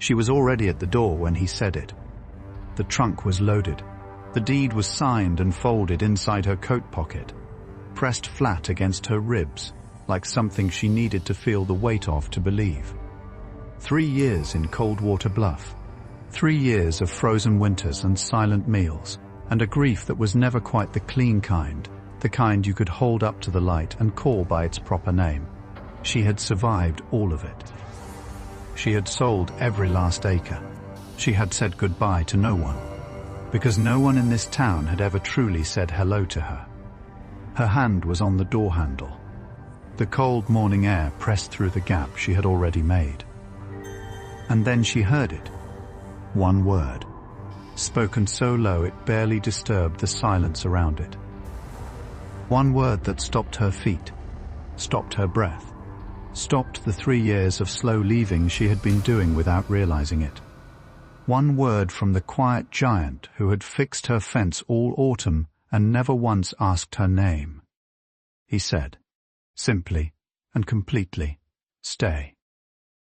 She was already at the door when he said it. The trunk was loaded. The deed was signed and folded inside her coat pocket, pressed flat against her ribs, like something she needed to feel the weight of to believe. 3 years in Coldwater Bluff. 3 years of frozen winters and silent meals, and a grief that was never quite the clean kind, the kind you could hold up to the light and call by its proper name. She had survived all of it. She had sold every last acre. She had said goodbye to no one, because no one in this town had ever truly said hello to her. Her hand was on the door handle. The cold morning air pressed through the gap she had already made. And then she heard it. One word, spoken so low it barely disturbed the silence around it. One word that stopped her feet, stopped her breath, stopped the 3 years of slow leaving she had been doing without realizing it. One word from the quiet giant who had fixed her fence all autumn and never once asked her name. He said, simply and completely, "Stay."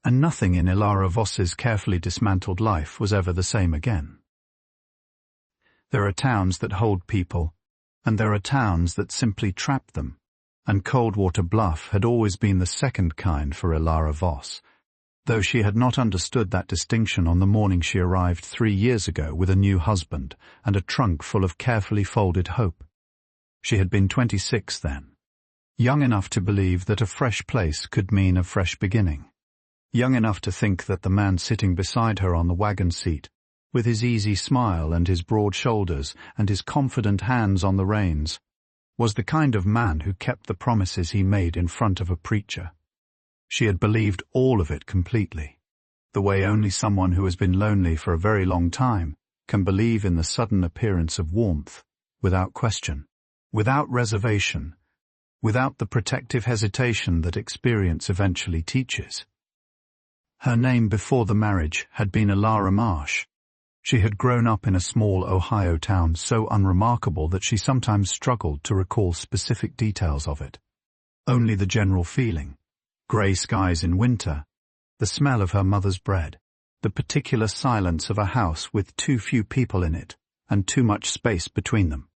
And nothing in Elara Voss's carefully dismantled life was ever the same again. There are towns that hold people, and there are towns that simply trap them, and Coldwater Bluff had always been the second kind for Elara Voss, though she had not understood that distinction on the morning she arrived 3 years ago with a new husband and a trunk full of carefully folded hope. She had been 26 then, young enough to believe that a fresh place could mean a fresh beginning, young enough to think that the man sitting beside her on the wagon seat, with his easy smile and his broad shoulders and his confident hands on the reins, was the kind of man who kept the promises he made in front of a preacher. She had believed all of it completely, the way only someone who has been lonely for a very long time can believe in the sudden appearance of warmth, without question, without reservation, without the protective hesitation that experience eventually teaches. Her name before the marriage had been Elara Marsh. She had grown up in a small Ohio town so unremarkable that she sometimes struggled to recall specific details of it. Only the general feeling. Grey skies in winter, the smell of her mother's bread, the particular silence of a house with too few people in it, and too much space between them.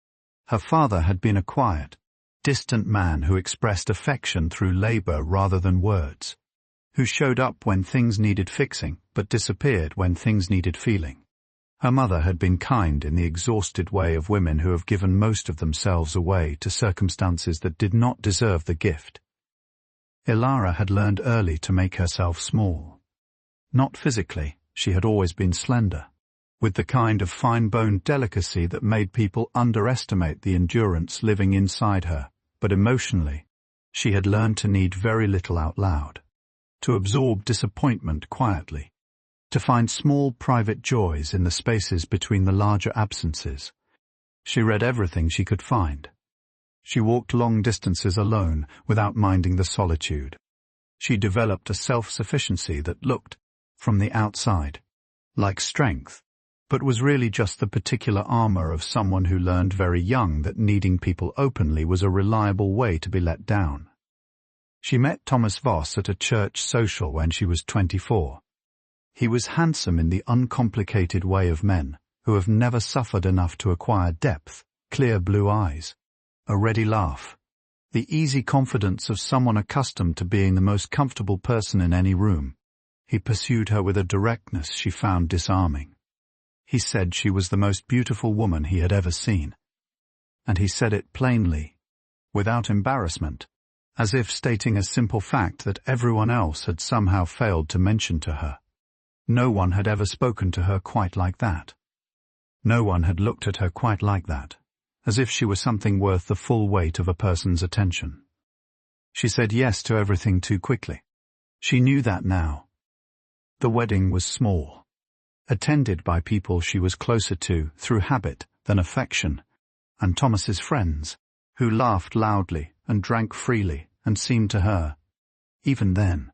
Her father had been a quiet, distant man who expressed affection through labor rather than words, who showed up when things needed fixing but disappeared when things needed feeling. Her mother had been kind in the exhausted way of women who have given most of themselves away to circumstances that did not deserve the gift. Elara had learned early to make herself small. Not physically, she had always been slender, with the kind of fine-boned delicacy that made people underestimate the endurance living inside her, but emotionally, she had learned to need very little out loud, to absorb disappointment quietly, to find small private joys in the spaces between the larger absences. She read everything she could find. She walked long distances alone without minding the solitude. She developed a self-sufficiency that looked, from the outside, like strength, but was really just the particular armor of someone who learned very young that needing people openly was a reliable way to be let down. She met Thomas Voss at a church social when she was 24. He was handsome in the uncomplicated way of men who have never suffered enough to acquire depth, clear blue eyes, a ready laugh, the easy confidence of someone accustomed to being the most comfortable person in any room. He pursued her with a directness she found disarming. He said she was the most beautiful woman he had ever seen. And he said it plainly, without embarrassment, as if stating a simple fact that everyone else had somehow failed to mention to her. No one had ever spoken to her quite like that. No one had looked at her quite like that, as if she were something worth the full weight of a person's attention. She said yes to everything too quickly. She knew that now. The wedding was small, attended by people she was closer to through habit than affection, and Thomas's friends, who laughed loudly and drank freely and seemed to her, even then,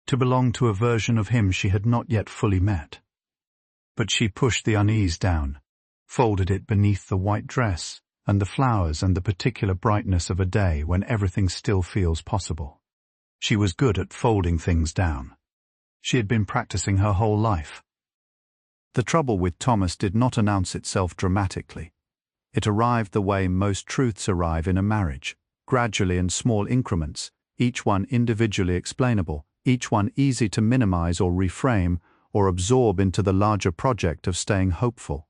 to belong to a version of him she had not yet fully met. But she pushed the unease down, folded it beneath the white dress and the flowers and the particular brightness of a day when everything still feels possible. She was good at folding things down. She had been practicing her whole life. The trouble with Thomas did not announce itself dramatically. It arrived the way most truths arrive in a marriage, gradually in small increments, each one individually explainable, each one easy to minimize or reframe or absorb into the larger project of staying hopeful.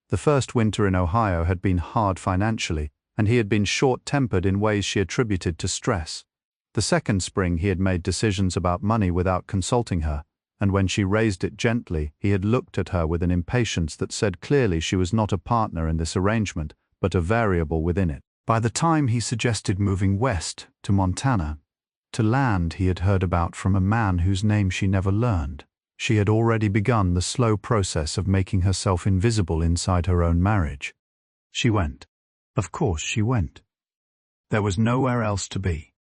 The first winter in Ohio had been hard financially, and he had been short-tempered in ways she attributed to stress. The second spring he had made decisions about money without consulting her, and when she raised it gently, he had looked at her with an impatience that said clearly she was not a partner in this arrangement, but a variable within it. By the time he suggested moving west to Montana, to land he had heard about from a man whose name she never learned, she had already begun the slow process of making herself invisible inside her own marriage. She went. Of course she went. There was nowhere else to be.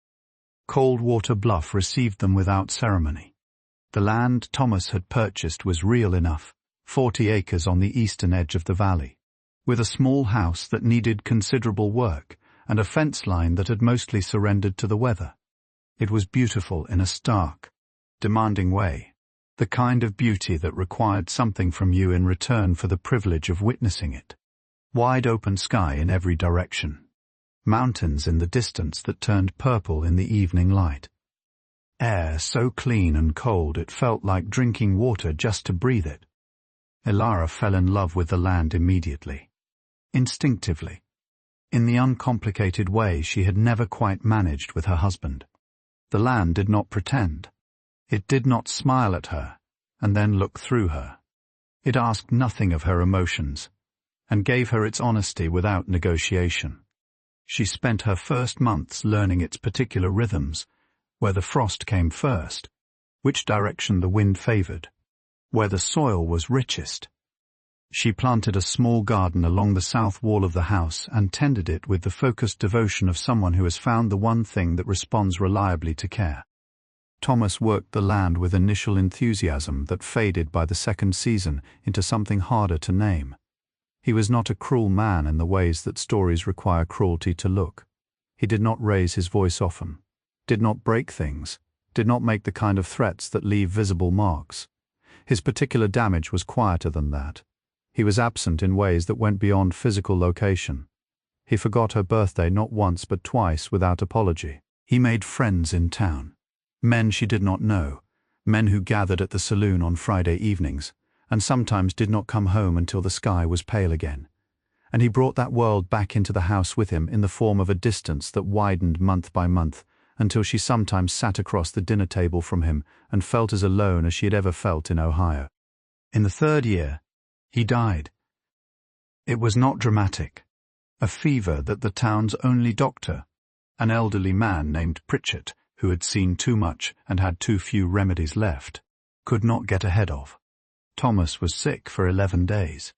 Coldwater Bluff received them without ceremony. The land Thomas had purchased was real enough, 40 acres on the eastern edge of the valley, with a small house that needed considerable work and a fence line that had mostly surrendered to the weather. It was beautiful in a stark, demanding way, the kind of beauty that required something from you in return for the privilege of witnessing it. Wide open sky in every direction. Mountains in the distance that turned purple in the evening light. Air so clean and cold it felt like drinking water just to breathe it. Elara fell in love with the land immediately. Instinctively. In the uncomplicated way she had never quite managed with her husband. The land did not pretend. It did not smile at her, and then look through her. It asked nothing of her emotions, and gave her its honesty without negotiation. She spent her first months learning its particular rhythms, where the frost came first, which direction the wind favored, where the soil was richest. She planted a small garden along the south wall of the house and tended it with the focused devotion of someone who has found the one thing that responds reliably to care. Thomas worked the land with initial enthusiasm that faded by the second season into something harder to name. He was not a cruel man in the ways that stories require cruelty to look. He did not raise his voice often, did not break things, did not make the kind of threats that leave visible marks. His particular damage was quieter than that. He was absent in ways that went beyond physical location. He forgot her birthday not once but twice without apology. He made friends in town. Men she did not know, men who gathered at the saloon on Friday evenings, and sometimes did not come home until the sky was pale again. And he brought that world back into the house with him in the form of a distance that widened month by month, until she sometimes sat across the dinner table from him and felt as alone as she had ever felt in Ohio. In the third year, he died. It was not dramatic. A fever that the town's only doctor, an elderly man named Pritchett, who had seen too much and had too few remedies left, could not get ahead of. Thomas was sick for 11 days.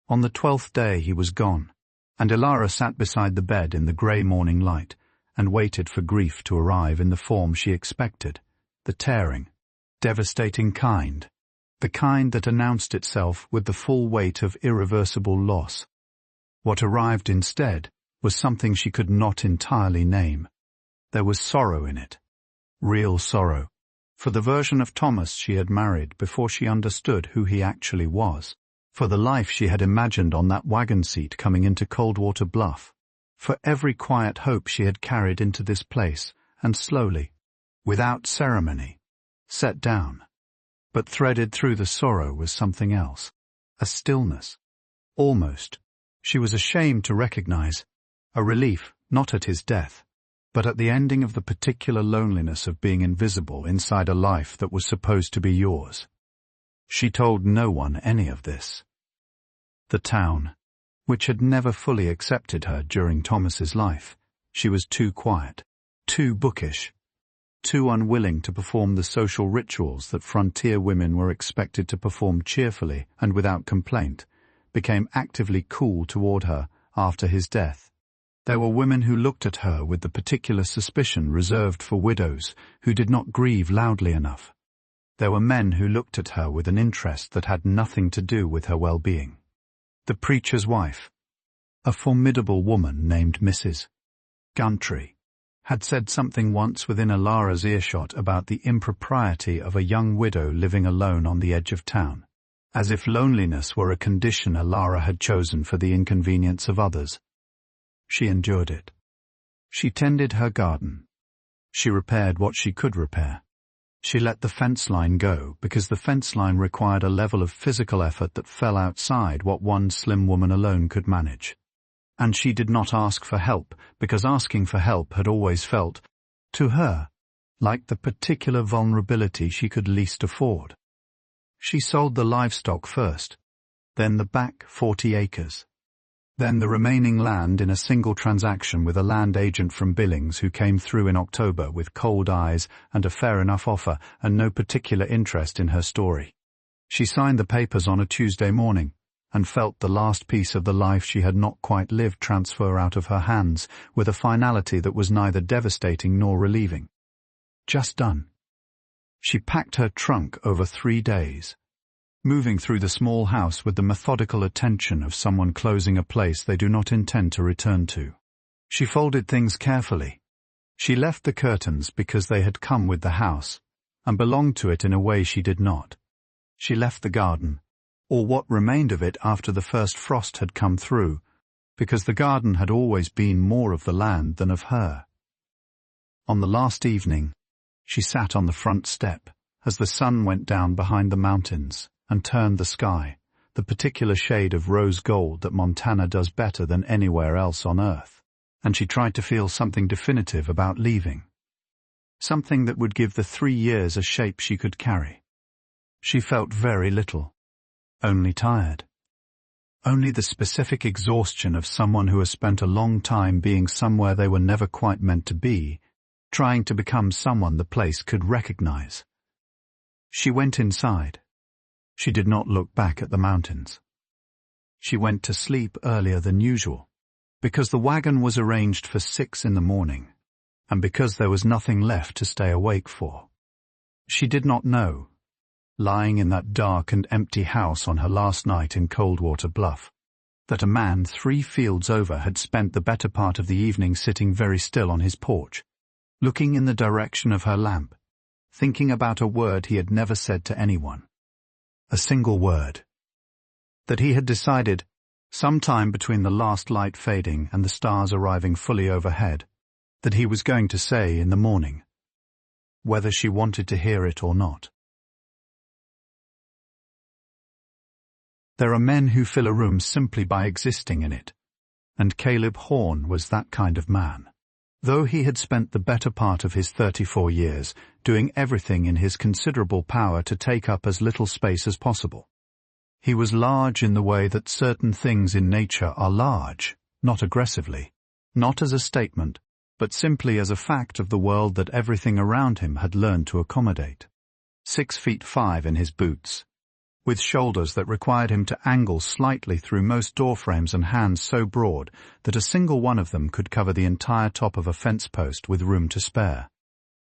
On the 12th day he was gone, and Elara sat beside the bed in the grey morning light and waited for grief to arrive in the form she expected, the tearing, devastating kind. The kind that announced itself with the full weight of irreversible loss. What arrived instead was something she could not entirely name. There was sorrow in it. Real sorrow. For the version of Thomas she had married before she understood who he actually was. For the life she had imagined on that wagon seat coming into Coldwater Bluff. For every quiet hope she had carried into this place and slowly, without ceremony, set down. But threaded through the sorrow was something else, a stillness, almost, she was ashamed to recognize, a relief not at his death, but at the ending of the particular loneliness of being invisible inside a life that was supposed to be yours. She told no one any of this. The town, which had never fully accepted her during Thomas's life, she was too quiet, too bookish, too unwilling to perform the social rituals that frontier women were expected to perform cheerfully and without complaint, became actively cool toward her after his death. There were women who looked at her with the particular suspicion reserved for widows who did not grieve loudly enough. There were men who looked at her with an interest that had nothing to do with her well-being. The preacher's wife, a formidable woman named Mrs. Gumtree, had said something once within Elara's earshot about the impropriety of a young widow living alone on the edge of town, as if loneliness were a condition Elara had chosen for the inconvenience of others. She endured it. She tended her garden. She repaired what she could repair. She let the fence line go because the fence line required a level of physical effort that fell outside what one slim woman alone could manage. And she did not ask for help because asking for help had always felt, to her, like the particular vulnerability she could least afford. She sold the livestock first, then the back 40 acres. Then the remaining land in a single transaction with a land agent from Billings who came through in October with cold eyes and a fair enough offer and no particular interest in her story. She signed the papers on a Tuesday morning and felt the last piece of the life she had not quite lived transfer out of her hands with a finality that was neither devastating nor relieving. Just done. She packed her trunk over 3 days, moving through the small house with the methodical attention of someone closing a place they do not intend to return to. She folded things carefully. She left the curtains because they had come with the house and belonged to it in a way she did not. She left the garden, or what remained of it after the first frost had come through, because the garden had always been more of the land than of her. On the last evening, she sat on the front step as the sun went down behind the mountains and turned the sky, the particular shade of rose gold that Montana does better than anywhere else on earth, and she tried to feel something definitive about leaving, something that would give the 3 years a shape she could carry. She felt very little. Only tired. Only the specific exhaustion of someone who has spent a long time being somewhere they were never quite meant to be, trying to become someone the place could recognize. She went inside. She did not look back at the mountains. She went to sleep earlier than usual, because the wagon was arranged for 6 in the morning, and because there was nothing left to stay awake for. She did not know, lying in that dark and empty house on her last night in Coldwater Bluff, that a man 3 fields over had spent the better part of the evening sitting very still on his porch, looking in the direction of her lamp, thinking about a word he had never said to anyone. A single word. That he had decided, sometime between the last light fading and the stars arriving fully overhead, that he was going to say in the morning, whether she wanted to hear it or not. There are men who fill a room simply by existing in it, and Caleb Horne was that kind of man. Though he had spent the better part of his 34 years doing everything in his considerable power to take up as little space as possible. He was large in the way that certain things in nature are large, not aggressively, not as a statement, but simply as a fact of the world that everything around him had learned to accommodate. 6'5" in his boots, with shoulders that required him to angle slightly through most doorframes and hands so broad that a single one of them could cover the entire top of a fence post with room to spare.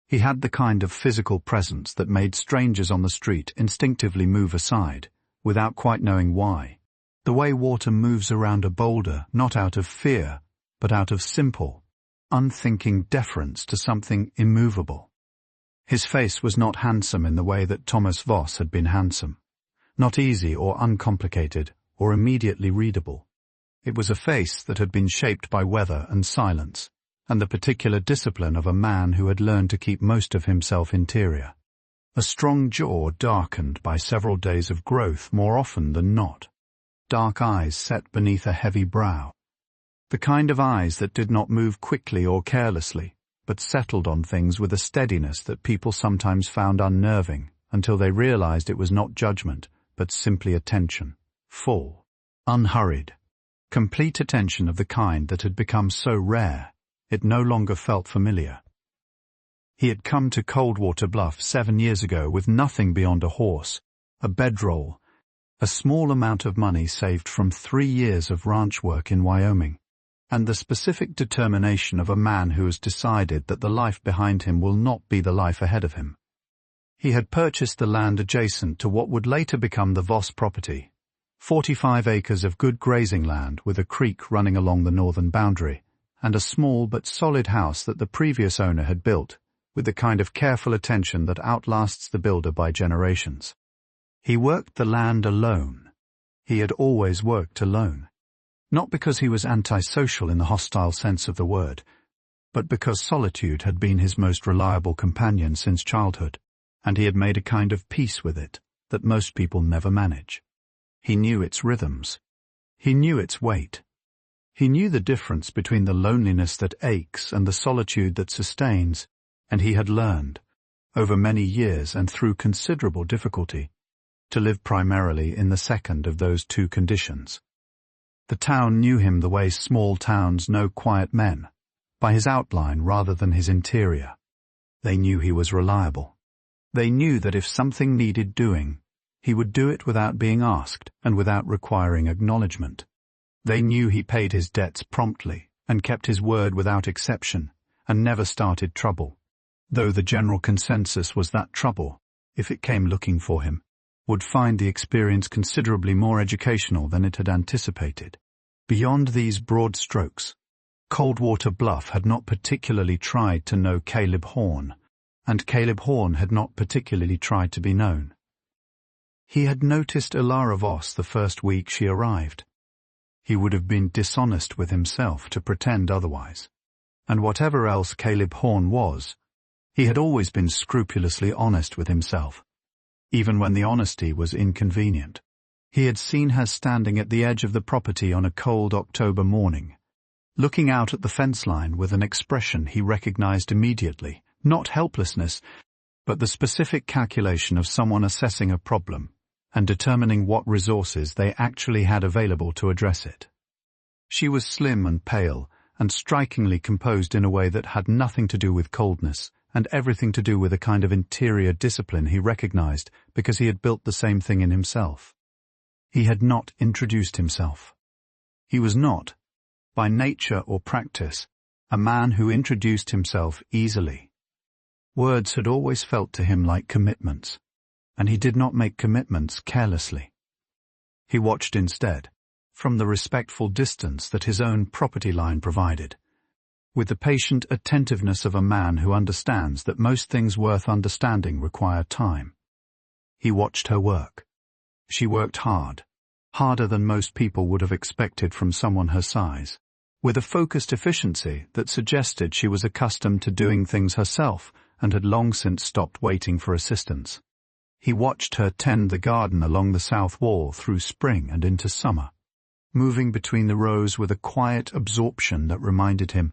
He had the kind of physical presence that made strangers on the street instinctively move aside, without quite knowing why. The way water moves around a boulder, not out of fear, but out of simple, unthinking deference to something immovable. His face was not handsome in the way that Thomas Voss had been handsome. Not easy or uncomplicated or immediately readable. It was a face that had been shaped by weather and silence, and the particular discipline of a man who had learned to keep most of himself interior. A strong jaw darkened by several days of growth more often than not. Dark eyes set beneath a heavy brow. The kind of eyes that did not move quickly or carelessly, but settled on things with a steadiness that people sometimes found unnerving until they realized it was not judgment, but simply attention, full, unhurried, complete attention of the kind that had become so rare, it no longer felt familiar. He had come to Coldwater Bluff 7 years ago with nothing beyond a horse, a bedroll, a small amount of money saved from 3 years of ranch work in Wyoming, and the specific determination of a man who has decided that the life behind him will not be the life ahead of him. He had purchased the land adjacent to what would later become the Voss property, 45 acres of good grazing land with a creek running along the northern boundary, and a small but solid house that the previous owner had built, with the kind of careful attention that outlasts the builder by generations. He worked the land alone. He had always worked alone. Not because he was antisocial in the hostile sense of the word, but because solitude had been his most reliable companion since childhood, and he had made a kind of peace with it that most people never manage. He knew its rhythms. He knew its weight. He knew the difference between the loneliness that aches and the solitude that sustains, and he had learned, over many years and through considerable difficulty, to live primarily in the second of those two conditions. The town knew him the way small towns know quiet men, by his outline rather than his interior. They knew he was reliable. They knew that if something needed doing, he would do it without being asked and without requiring acknowledgement. They knew he paid his debts promptly and kept his word without exception and never started trouble, though the general consensus was that trouble, if it came looking for him, would find the experience considerably more educational than it had anticipated. Beyond these broad strokes, Coldwater Bluff had not particularly tried to know Caleb Horne, and Caleb Horne had not particularly tried to be known. He had noticed Elara Voss the first week she arrived. He would have been dishonest with himself to pretend otherwise. And whatever else Caleb Horne was, he had always been scrupulously honest with himself, even when the honesty was inconvenient. He had seen her standing at the edge of the property on a cold October morning, looking out at the fence line with an expression he recognized immediately, not helplessness, but the specific calculation of someone assessing a problem and determining what resources they actually had available to address it. She was slim and pale, and strikingly composed in a way that had nothing to do with coldness, and everything to do with a kind of interior discipline he recognized because he had built the same thing in himself. He had not introduced himself. He was not, by nature or practice, a man who introduced himself easily. Words had always felt to him like commitments, and he did not make commitments carelessly. He watched instead, from the respectful distance that his own property line provided, with the patient attentiveness of a man who understands that most things worth understanding require time. He watched her work. She worked hard, harder than most people would have expected from someone her size, with a focused efficiency that suggested she was accustomed to doing things herself and had long since stopped waiting for assistance. He watched her tend the garden along the south wall through spring and into summer, moving between the rows with a quiet absorption that reminded him,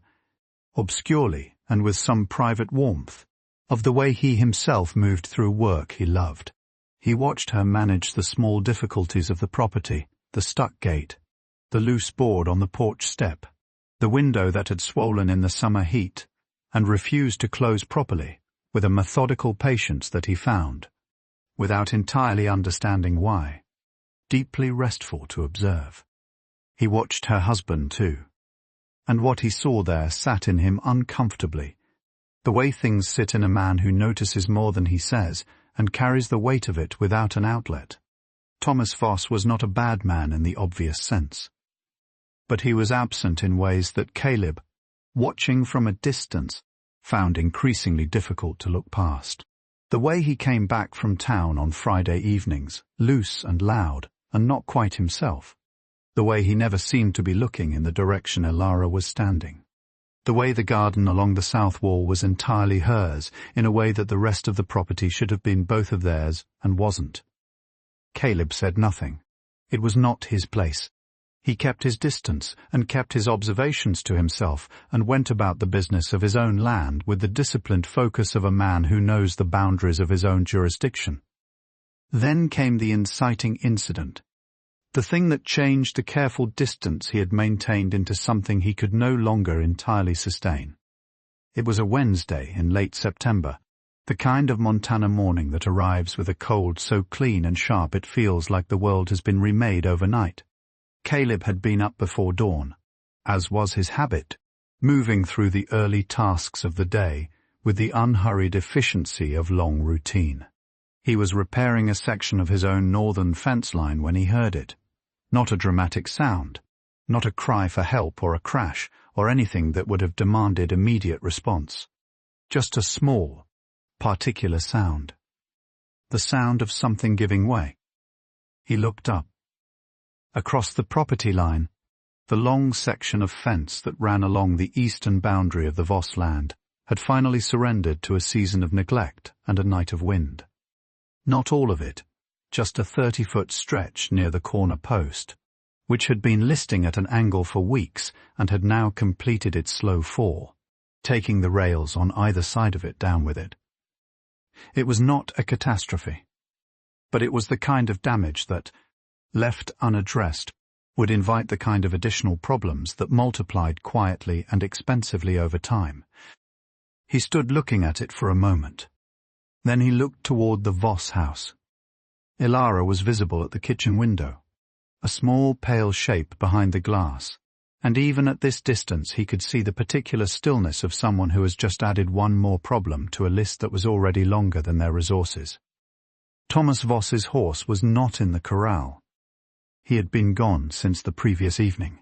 obscurely and with some private warmth, of the way he himself moved through work he loved. He watched her manage the small difficulties of the property, the stuck gate, the loose board on the porch step, the window that had swollen in the summer heat and refused to close properly, with a methodical patience that he found, without entirely understanding why, deeply restful to observe. He watched her husband too, and what he saw there sat in him uncomfortably, the way things sit in a man who notices more than he says and carries the weight of it without an outlet. Thomas Voss was not a bad man in the obvious sense, but he was absent in ways that Caleb, watching from a distance, found increasingly difficult to look past. The way he came back from town on Friday evenings, loose and loud, and not quite himself. The way he never seemed to be looking in the direction Elara was standing. The way the garden along the south wall was entirely hers, in a way that the rest of the property should have been both of theirs, and wasn't. Caleb said nothing. It was not his place. He kept his distance and kept his observations to himself and went about the business of his own land with the disciplined focus of a man who knows the boundaries of his own jurisdiction. Then came the inciting incident, the thing that changed the careful distance he had maintained into something he could no longer entirely sustain. It was a Wednesday in late September, the kind of Montana morning that arrives with a cold so clean and sharp it feels like the world has been remade overnight. Caleb had been up before dawn, as was his habit, moving through the early tasks of the day with the unhurried efficiency of long routine. He was repairing a section of his own northern fence line when he heard it. Not a dramatic sound, Not a cry for help or a crash or anything that would have demanded immediate response. Just a small, particular sound. The sound of something giving way. He looked up. Across the property line, the long section of fence that ran along the eastern boundary of the Voss land had finally surrendered to a season of neglect and a night of wind. Not all of it, just a 30-foot stretch near the corner post, which had been listing at an angle for weeks and had now completed its slow fall, taking the rails on either side of it down with it. It was not a catastrophe, but it was the kind of damage that, left unaddressed, would invite the kind of additional problems that multiplied quietly and expensively over time. He stood looking at it for a moment. Then he looked toward the Voss house. Elara was visible at the kitchen window, a small pale shape behind the glass, and even at this distance he could see the particular stillness of someone who has just added one more problem to a list that was already longer than their resources. Thomas Voss's horse was not in the corral. He had been gone since the previous evening.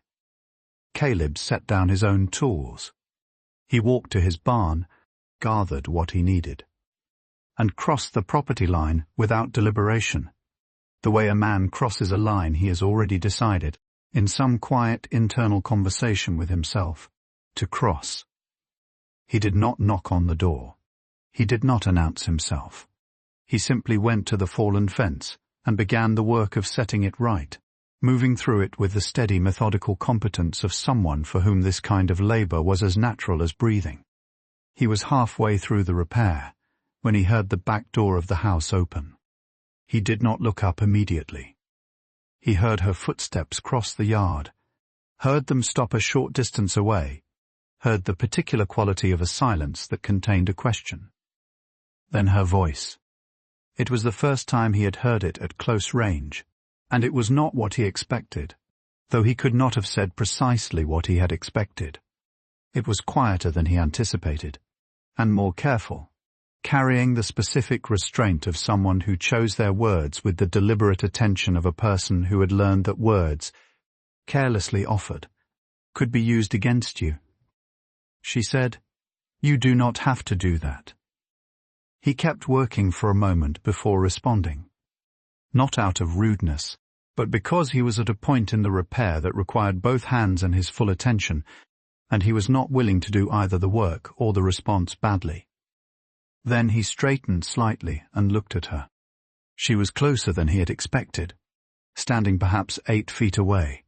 Caleb set down his own tools. He walked to his barn, gathered what he needed, and crossed the property line without deliberation, the way a man crosses a line he has already decided, in some quiet internal conversation with himself, to cross. He did not knock on the door. He did not announce himself. He simply went to the fallen fence and began the work of setting it right, moving through it with the steady, methodical competence of someone for whom this kind of labor was as natural as breathing. He was halfway through the repair when he heard the back door of the house open. He did not look up immediately. He heard her footsteps cross the yard, heard them stop a short distance away, heard the particular quality of a silence that contained a question. Then her voice. It was the first time he had heard it at close range, and it was not what he expected, though he could not have said precisely what he had expected. It was quieter than he anticipated, and more careful, carrying the specific restraint of someone who chose their words with the deliberate attention of a person who had learned that words, carelessly offered, could be used against you. She said, "You do not have to do that." He kept working for a moment before responding, not out of rudeness, but because he was at a point in the repair that required both hands and his full attention, and he was not willing to do either the work or the response badly. Then he straightened slightly and looked at her. She was closer than he had expected, standing perhaps 8 feet away,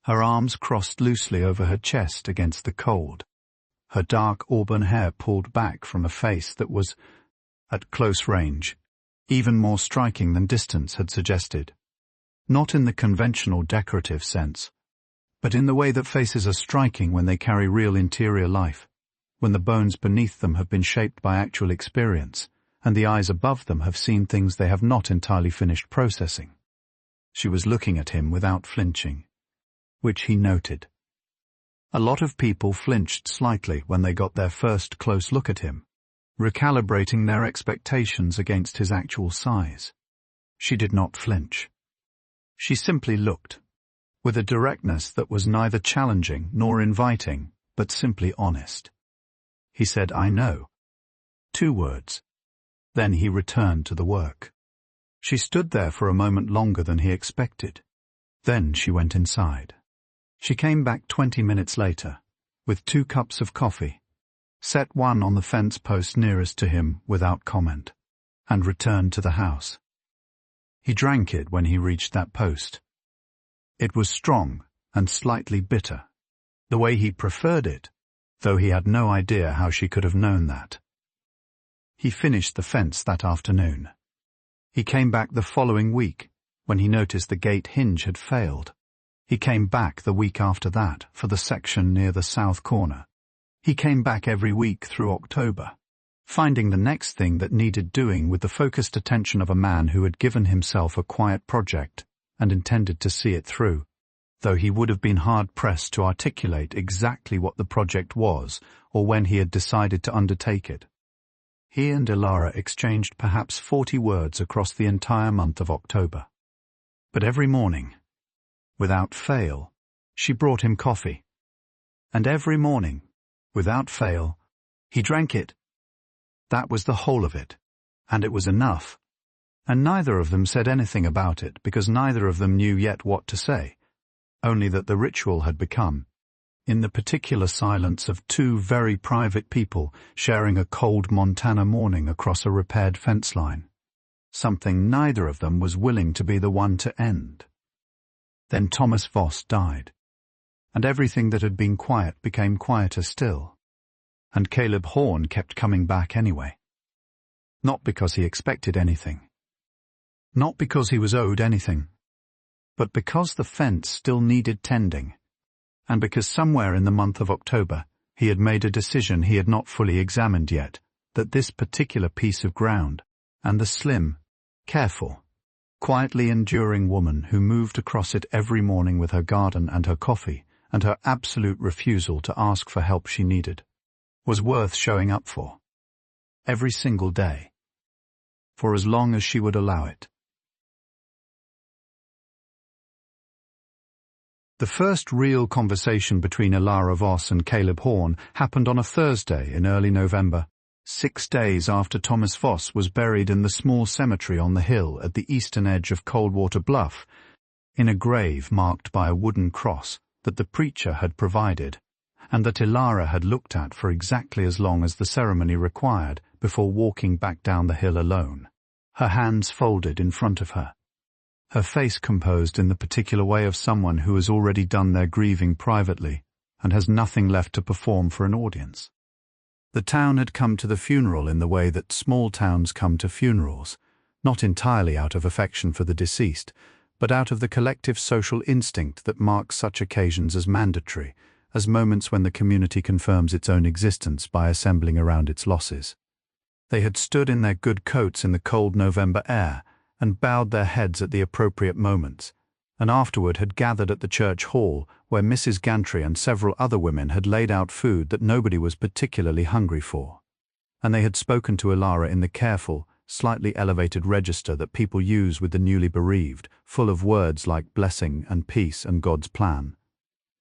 her arms crossed loosely over her chest against the cold, her dark auburn hair pulled back from a face that was, at close range, even more striking than distance had suggested. Not in the conventional decorative sense, but in the way that faces are striking when they carry real interior life, when the bones beneath them have been shaped by actual experience, and the eyes above them have seen things they have not entirely finished processing. She was looking at him without flinching, which he noted. A lot of people flinched slightly when they got their first close look at him, recalibrating their expectations against his actual size. She did not flinch. She simply looked, with a directness that was neither challenging nor inviting, but simply honest. He said, "I know." 2 words. Then he returned to the work. She stood there for a moment longer than he expected. Then she went inside. She came back 20 minutes later, with 2 cups of coffee, set one on the fence post nearest to him without comment, and returned to the house. He drank it when he reached that post. It was strong and slightly bitter, the way he preferred it, though he had no idea how she could have known that. He finished the fence that afternoon. He came back the following week, when he noticed the gate hinge had failed. He came back the week after that for the section near the south corner. He came back every week through October, finding the next thing that needed doing with the focused attention of a man who had given himself a quiet project and intended to see it through, though he would have been hard-pressed to articulate exactly what the project was or when he had decided to undertake it. He and Elara exchanged perhaps 40 words across the entire month of October. But every morning, without fail, She brought him coffee. And every morning, without fail, he drank it. That was the whole of it, and it was enough. And neither of them said anything about it, because neither of them knew yet what to say, only that the ritual had become, in the particular silence of two very private people sharing a cold Montana morning across a repaired fence line, something neither of them was willing to be the one to end. Then Thomas Voss died, and everything that had been quiet became quieter still, and Caleb Horne kept coming back anyway. Not because he expected anything, not because he was owed anything, but because the fence still needed tending, and because somewhere in the month of October he had made a decision he had not fully examined yet, that this particular piece of ground, and the slim, careful, quietly enduring woman who moved across it every morning with her garden and her coffee, and her absolute refusal to ask for help she needed, was worth showing up for, every single day, for as long as she would allow it. The first real conversation between Elara Voss and Caleb Horne happened on a Thursday in early November, 6 days after Thomas Voss was buried in the small cemetery on the hill at the eastern edge of Coldwater Bluff, in a grave marked by a wooden cross that the preacher had provided, and that Elara had looked at for exactly as long as the ceremony required before walking back down the hill alone, her hands folded in front of her, her face composed in the particular way of someone who has already done their grieving privately and has nothing left to perform for an audience. The town had come to the funeral in the way that small towns come to funerals, not entirely out of affection for the deceased, but out of the collective social instinct that marks such occasions as mandatory, as moments when the community confirms its own existence by assembling around its losses. They had stood in their good coats in the cold November air, and bowed their heads at the appropriate moments, and afterward had gathered at the church hall where Mrs. Gantry and several other women had laid out food that nobody was particularly hungry for, and they had spoken to Elara in the careful, slightly elevated register that people use with the newly bereaved, full of words like blessing and peace and God's plan.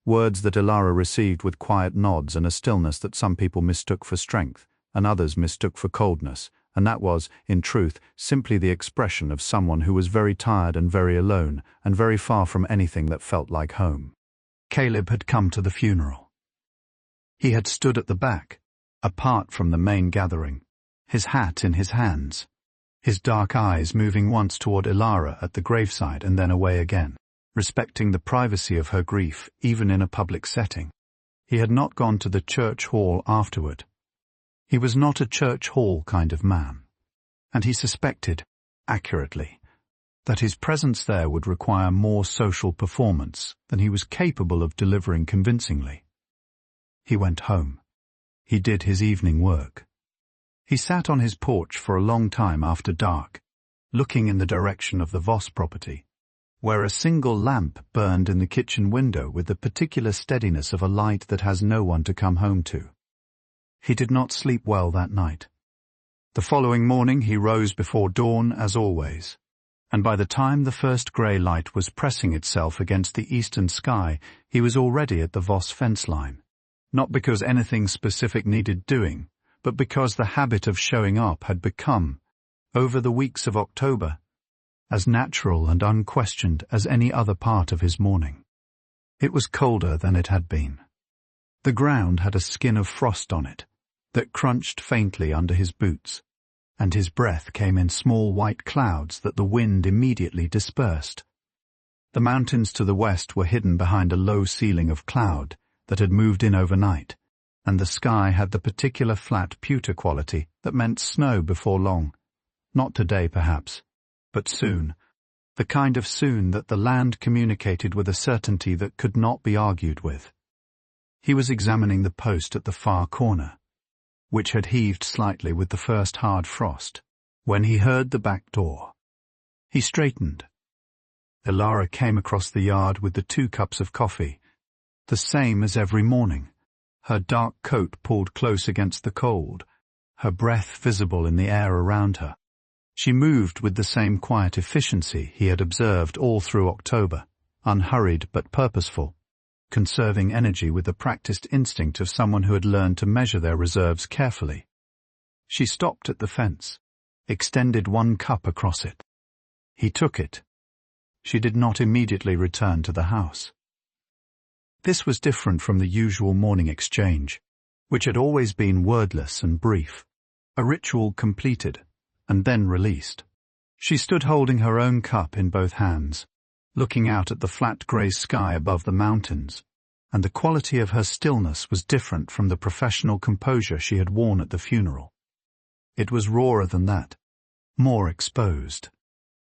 Words that Elara received with quiet nods and a stillness that some people mistook for strength, and others mistook for coldness, and that was, in truth, simply the expression of someone who was very tired and very alone, and very far from anything that felt like home. Caleb had come to the funeral. He had stood at the back, apart from the main gathering, his hat in his hands, his dark eyes moving once toward Elara at the graveside and then away again, respecting the privacy of her grief even in a public setting. He had not gone to the church hall afterward. He was not a church hall kind of man, and he suspected, accurately, that his presence there would require more social performance than he was capable of delivering convincingly. He went home. He did his evening work. He sat on his porch for a long time after dark, looking in the direction of the Voss property, where a single lamp burned in the kitchen window with the particular steadiness of a light that has no one to come home to. He did not sleep well that night. The following morning he rose before dawn as always, and by the time the first grey light was pressing itself against the eastern sky, he was already at the Voss fence line, not because anything specific needed doing, but because the habit of showing up had become, over the weeks of October, as natural and unquestioned as any other part of his morning. It was colder than it had been. The ground had a skin of frost on it that crunched faintly under his boots, and his breath came in small white clouds that the wind immediately dispersed. The mountains to the west were hidden behind a low ceiling of cloud that had moved in overnight, and the sky had the particular flat pewter quality that meant snow before long. Not today, perhaps, but soon, the kind of soon that the land communicated with a certainty that could not be argued with. He was examining the post at the far corner, which had heaved slightly with the first hard frost, when he heard the back door. He straightened. Elara came across the yard with the 2 cups of coffee, the same as every morning, her dark coat pulled close against the cold, her breath visible in the air around her. She moved with the same quiet efficiency he had observed all through October, unhurried but purposeful, conserving energy with the practiced instinct of someone who had learned to measure their reserves carefully. She stopped at the fence, extended one cup across it. He took it. She did not immediately return to the house. This was different from the usual morning exchange, which had always been wordless and brief, a ritual completed and then released. She stood holding her own cup in both hands, looking out at the flat grey sky above the mountains, and the quality of her stillness was different from the professional composure she had worn at the funeral. It was rawer than that, more exposed.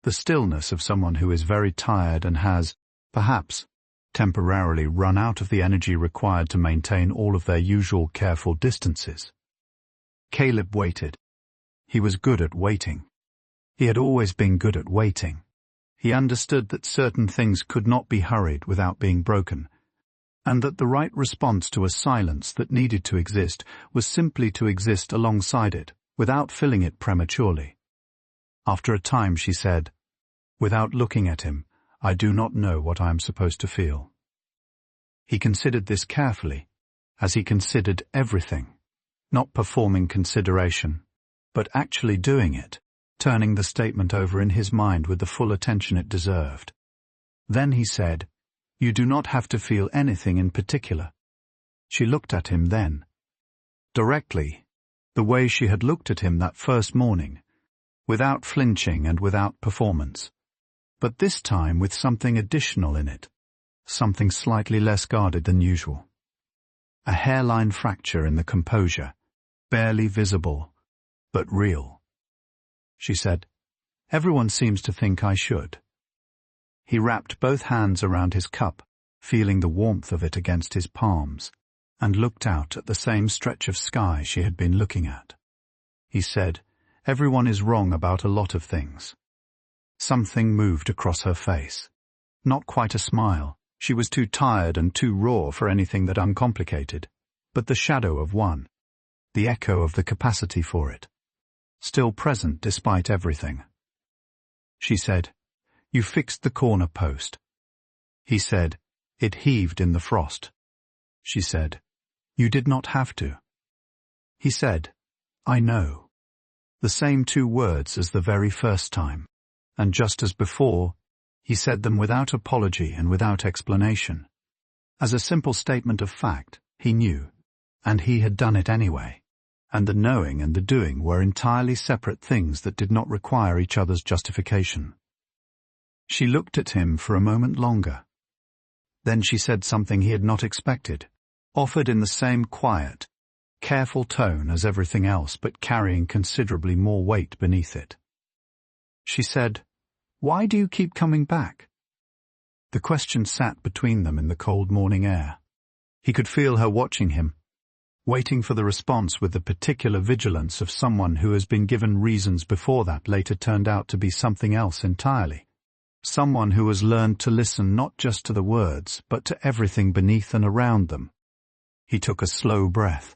The stillness of someone who is very tired and has, perhaps, temporarily run out of the energy required to maintain all of their usual careful distances. Caleb waited. He was good at waiting. He had always been good at waiting. He understood that certain things could not be hurried without being broken, and that the right response to a silence that needed to exist was simply to exist alongside it, without filling it prematurely. After a time she said, "Without looking at him, I do not know what I am supposed to feel." He considered this carefully, as he considered everything, not performing consideration, but actually doing it, turning the statement over in his mind with the full attention it deserved. Then he said, "You do not have to feel anything in particular." She looked at him then. Directly, the way she had looked at him that first morning, without flinching and without performance, but this time with something additional in it, something slightly less guarded than usual. A hairline fracture in the composure, barely visible, but real. She said, "Everyone seems to think I should." He wrapped both hands around his cup, feeling the warmth of it against his palms, and looked out at the same stretch of sky she had been looking at. He said, "Everyone is wrong about a lot of things." Something moved across her face. Not quite a smile. She was too tired and too raw for anything that uncomplicated, but the shadow of one, the echo of the capacity for it, still present despite everything. She said, "You fixed the corner post." He said, "It heaved in the frost." She said, "You did not have to." He said, "I know." The same two words as the very first time, and just as before, he said them without apology and without explanation. As a simple statement of fact, he knew, and he had done it anyway, and the knowing and the doing were entirely separate things that did not require each other's justification. She looked at him for a moment longer. Then she said something he had not expected, offered in the same quiet, careful tone as everything else but carrying considerably more weight beneath it. She said, "Why do you keep coming back?" The question sat between them in the cold morning air. He could feel her watching him, waiting for the response with the particular vigilance of someone who has been given reasons before that later turned out to be something else entirely. Someone who has learned to listen not just to the words, but to everything beneath and around them. He took a slow breath.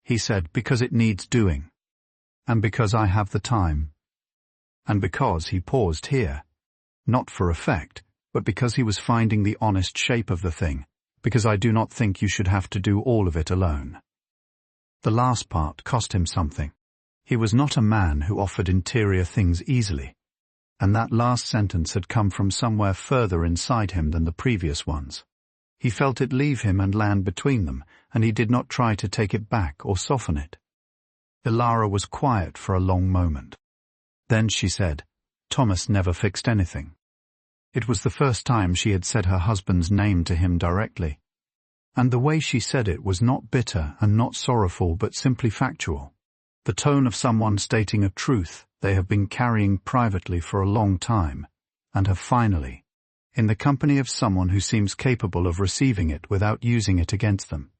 He said, "Because it needs doing. And because I have the time. And because," he paused here, "not for effect, but because he was finding the honest shape of the thing, because I do not think you should have to do all of it alone." The last part cost him something. He was not a man who offered interior things easily, and that last sentence had come from somewhere further inside him than the previous ones. He felt it leave him and land between them, and he did not try to take it back or soften it. Elara was quiet for a long moment. Then she said, "Thomas never fixed anything." It was the first time she had said her husband's name to him directly, and the way she said it was not bitter and not sorrowful but simply factual, the tone of someone stating a truth they have been carrying privately for a long time, and have finally, in the company of someone who seems capable of receiving it without using it against them,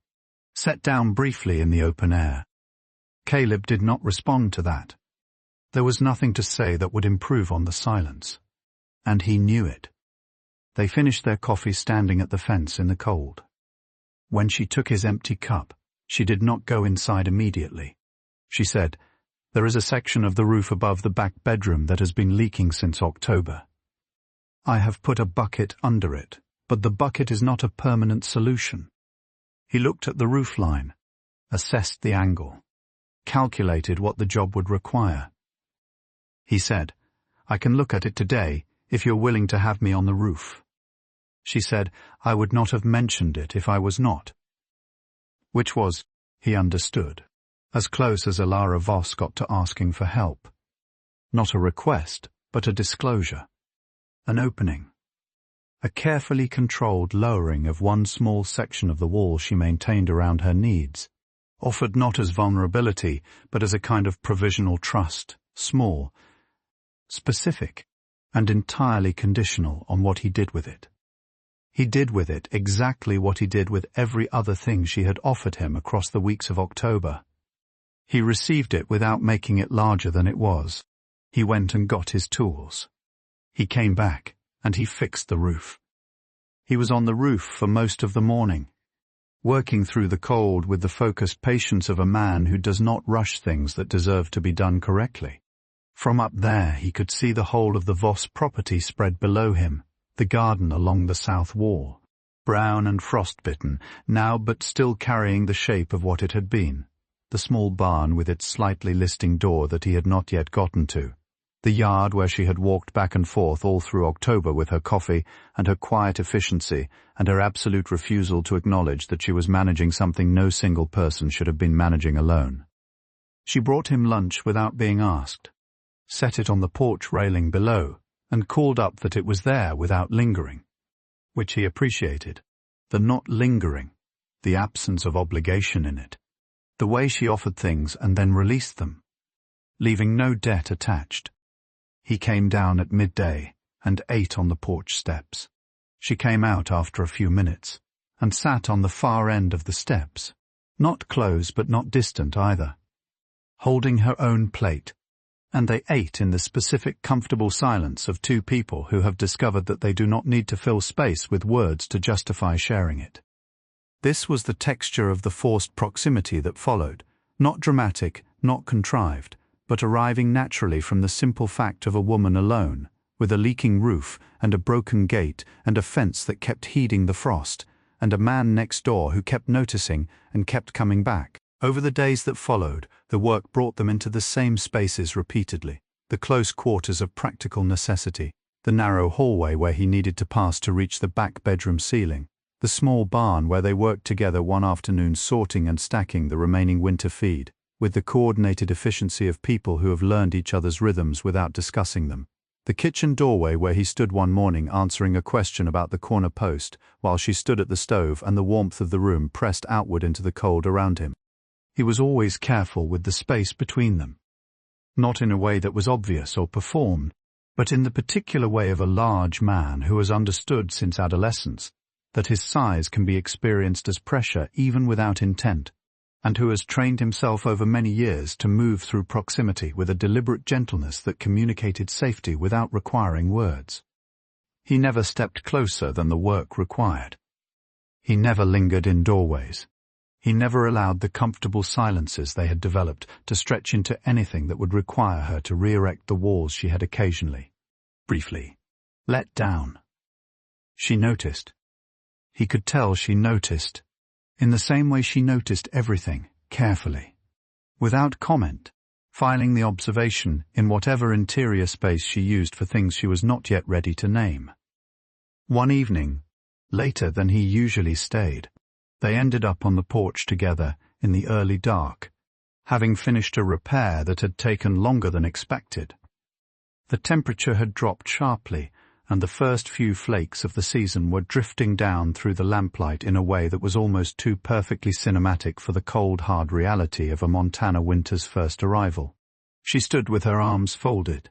set down briefly in the open air. Caleb did not respond to that. There was nothing to say that would improve on the silence, and he knew it. They finished their coffee standing at the fence in the cold. When she took his empty cup, she did not go inside immediately. She said, "There is a section of the roof above the back bedroom that has been leaking since October. I have put a bucket under it, but the bucket is not a permanent solution. He looked at the roofline, assessed the angle, calculated what the job would require. He said, "I can look at it today if you're willing to have me on the roof." She said, "I would not have mentioned it if I was not." Which was, he understood, as close as Elara Voss got to asking for help. Not a request, but a disclosure. An opening. A carefully controlled lowering of one small section of the wall she maintained around her needs, offered not as vulnerability, but as a kind of provisional trust, small, specific, and entirely conditional on what he did with it. He did with it exactly what he did with every other thing she had offered him across the weeks of October. He received it without making it larger than it was. He went and got his tools. He came back, and he fixed the roof. He was on the roof for most of the morning, working through the cold with the focused patience of a man who does not rush things that deserve to be done correctly. From up there he could see the whole of the Voss property spread below him, the garden along the south wall, brown and frostbitten, now but still carrying the shape of what it had been, the small barn with its slightly listing door that he had not yet gotten to, the yard where she had walked back and forth all through October with her coffee and her quiet efficiency and her absolute refusal to acknowledge that she was managing something no single person should have been managing alone. She brought him lunch without being asked, set it on the porch railing below, and called up that it was there without lingering, which he appreciated, the not lingering, the absence of obligation in it, the way she offered things and then released them, leaving no debt attached. He came down at midday and ate on the porch steps. She came out after a few minutes and sat on the far end of the steps, not close but not distant either, holding her own plate, and they ate in the specific comfortable silence of two people who have discovered that they do not need to fill space with words to justify sharing it. This was the texture of the forced proximity that followed, not dramatic, not contrived, but arriving naturally from the simple fact of a woman alone, with a leaking roof and a broken gate and a fence that kept heeding the frost, and a man next door who kept noticing and kept coming back. Over the days that followed, the work brought them into the same spaces repeatedly, the close quarters of practical necessity, the narrow hallway where he needed to pass to reach the back bedroom ceiling, the small barn where they worked together one afternoon sorting and stacking the remaining winter feed, with the coordinated efficiency of people who have learned each other's rhythms without discussing them, the kitchen doorway where he stood one morning answering a question about the corner post, while she stood at the stove and the warmth of the room pressed outward into the cold around him. He was always careful with the space between them, not in a way that was obvious or performed, but in the particular way of a large man who has understood since adolescence that his size can be experienced as pressure even without intent, and who has trained himself over many years to move through proximity with a deliberate gentleness that communicated safety without requiring words. He never stepped closer than the work required. He never lingered in doorways. He never allowed the comfortable silences they had developed to stretch into anything that would require her to re-erect the walls she had occasionally, briefly, let down. She noticed. He could tell she noticed, in the same way she noticed everything, carefully, without comment, filing the observation in whatever interior space she used for things she was not yet ready to name. One evening, later than he usually stayed, they ended up on the porch together in the early dark, having finished a repair that had taken longer than expected. The temperature had dropped sharply, and the first few flakes of the season were drifting down through the lamplight in a way that was almost too perfectly cinematic for the cold, hard reality of a Montana winter's first arrival. She stood with her arms folded,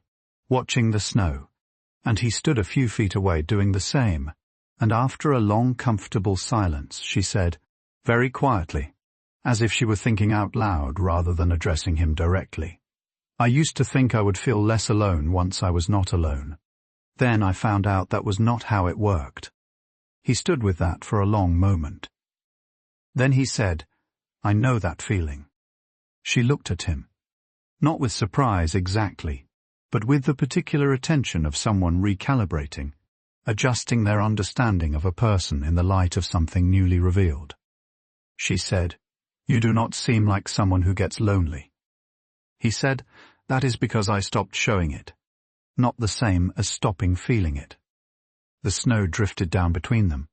watching the snow, and he stood a few feet away doing the same. And after a long, comfortable silence, she said, very quietly, as if she were thinking out loud rather than addressing him directly, "I used to think I would feel less alone once I was not alone. Then I found out that was not how it worked." He stood with that for a long moment. Then he said, "I know that feeling." She looked at him, not with surprise exactly, but with the particular attention of someone recalibrating. adjusting their understanding of a person in the light of something newly revealed. She said, "You do not seem like someone who gets lonely." He said, "That is because I stopped showing it. Not the same as stopping feeling it." The snow drifted down between them.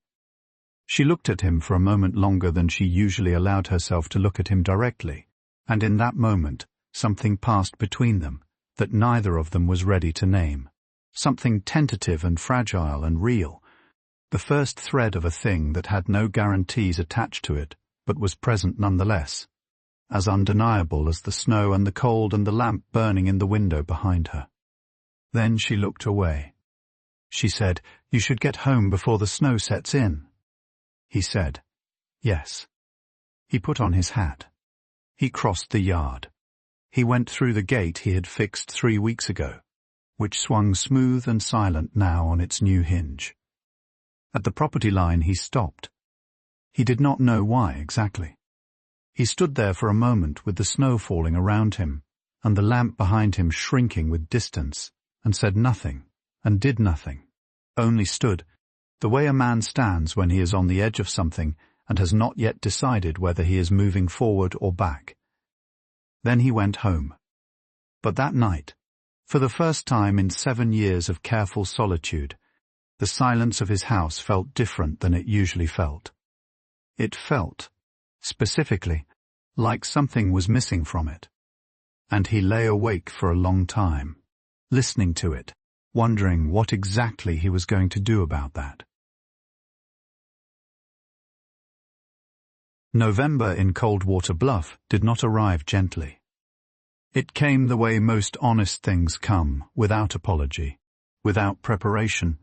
She looked at him for a moment longer than she usually allowed herself to look at him directly, and in that moment, something passed between them that neither of them was ready to name. Something tentative and fragile and real, the first thread of a thing that had no guarantees attached to it, but was present nonetheless, as undeniable as the snow and the cold and the lamp burning in the window behind her. Then she looked away. She said, "You should get home before the snow sets in." He said, "Yes." He put on his hat. He crossed the yard. He went through the gate he had fixed 3 weeks ago, which swung smooth and silent now on its new hinge. At the property line he stopped. He did not know why exactly. He stood there for a moment with the snow falling around him, and the lamp behind him shrinking with distance, and said nothing, and did nothing, only stood, the way a man stands when he is on the edge of something and has not yet decided whether he is moving forward or back. Then he went home. But that night, for the first time in 7 years of careful solitude, the silence of his house felt different than it usually felt. It felt, specifically, like something was missing from it. And he lay awake for a long time, listening to it, wondering what exactly he was going to do about that. November in Coldwater Bluff did not arrive gently. It came the way most honest things come, without apology, without preparation,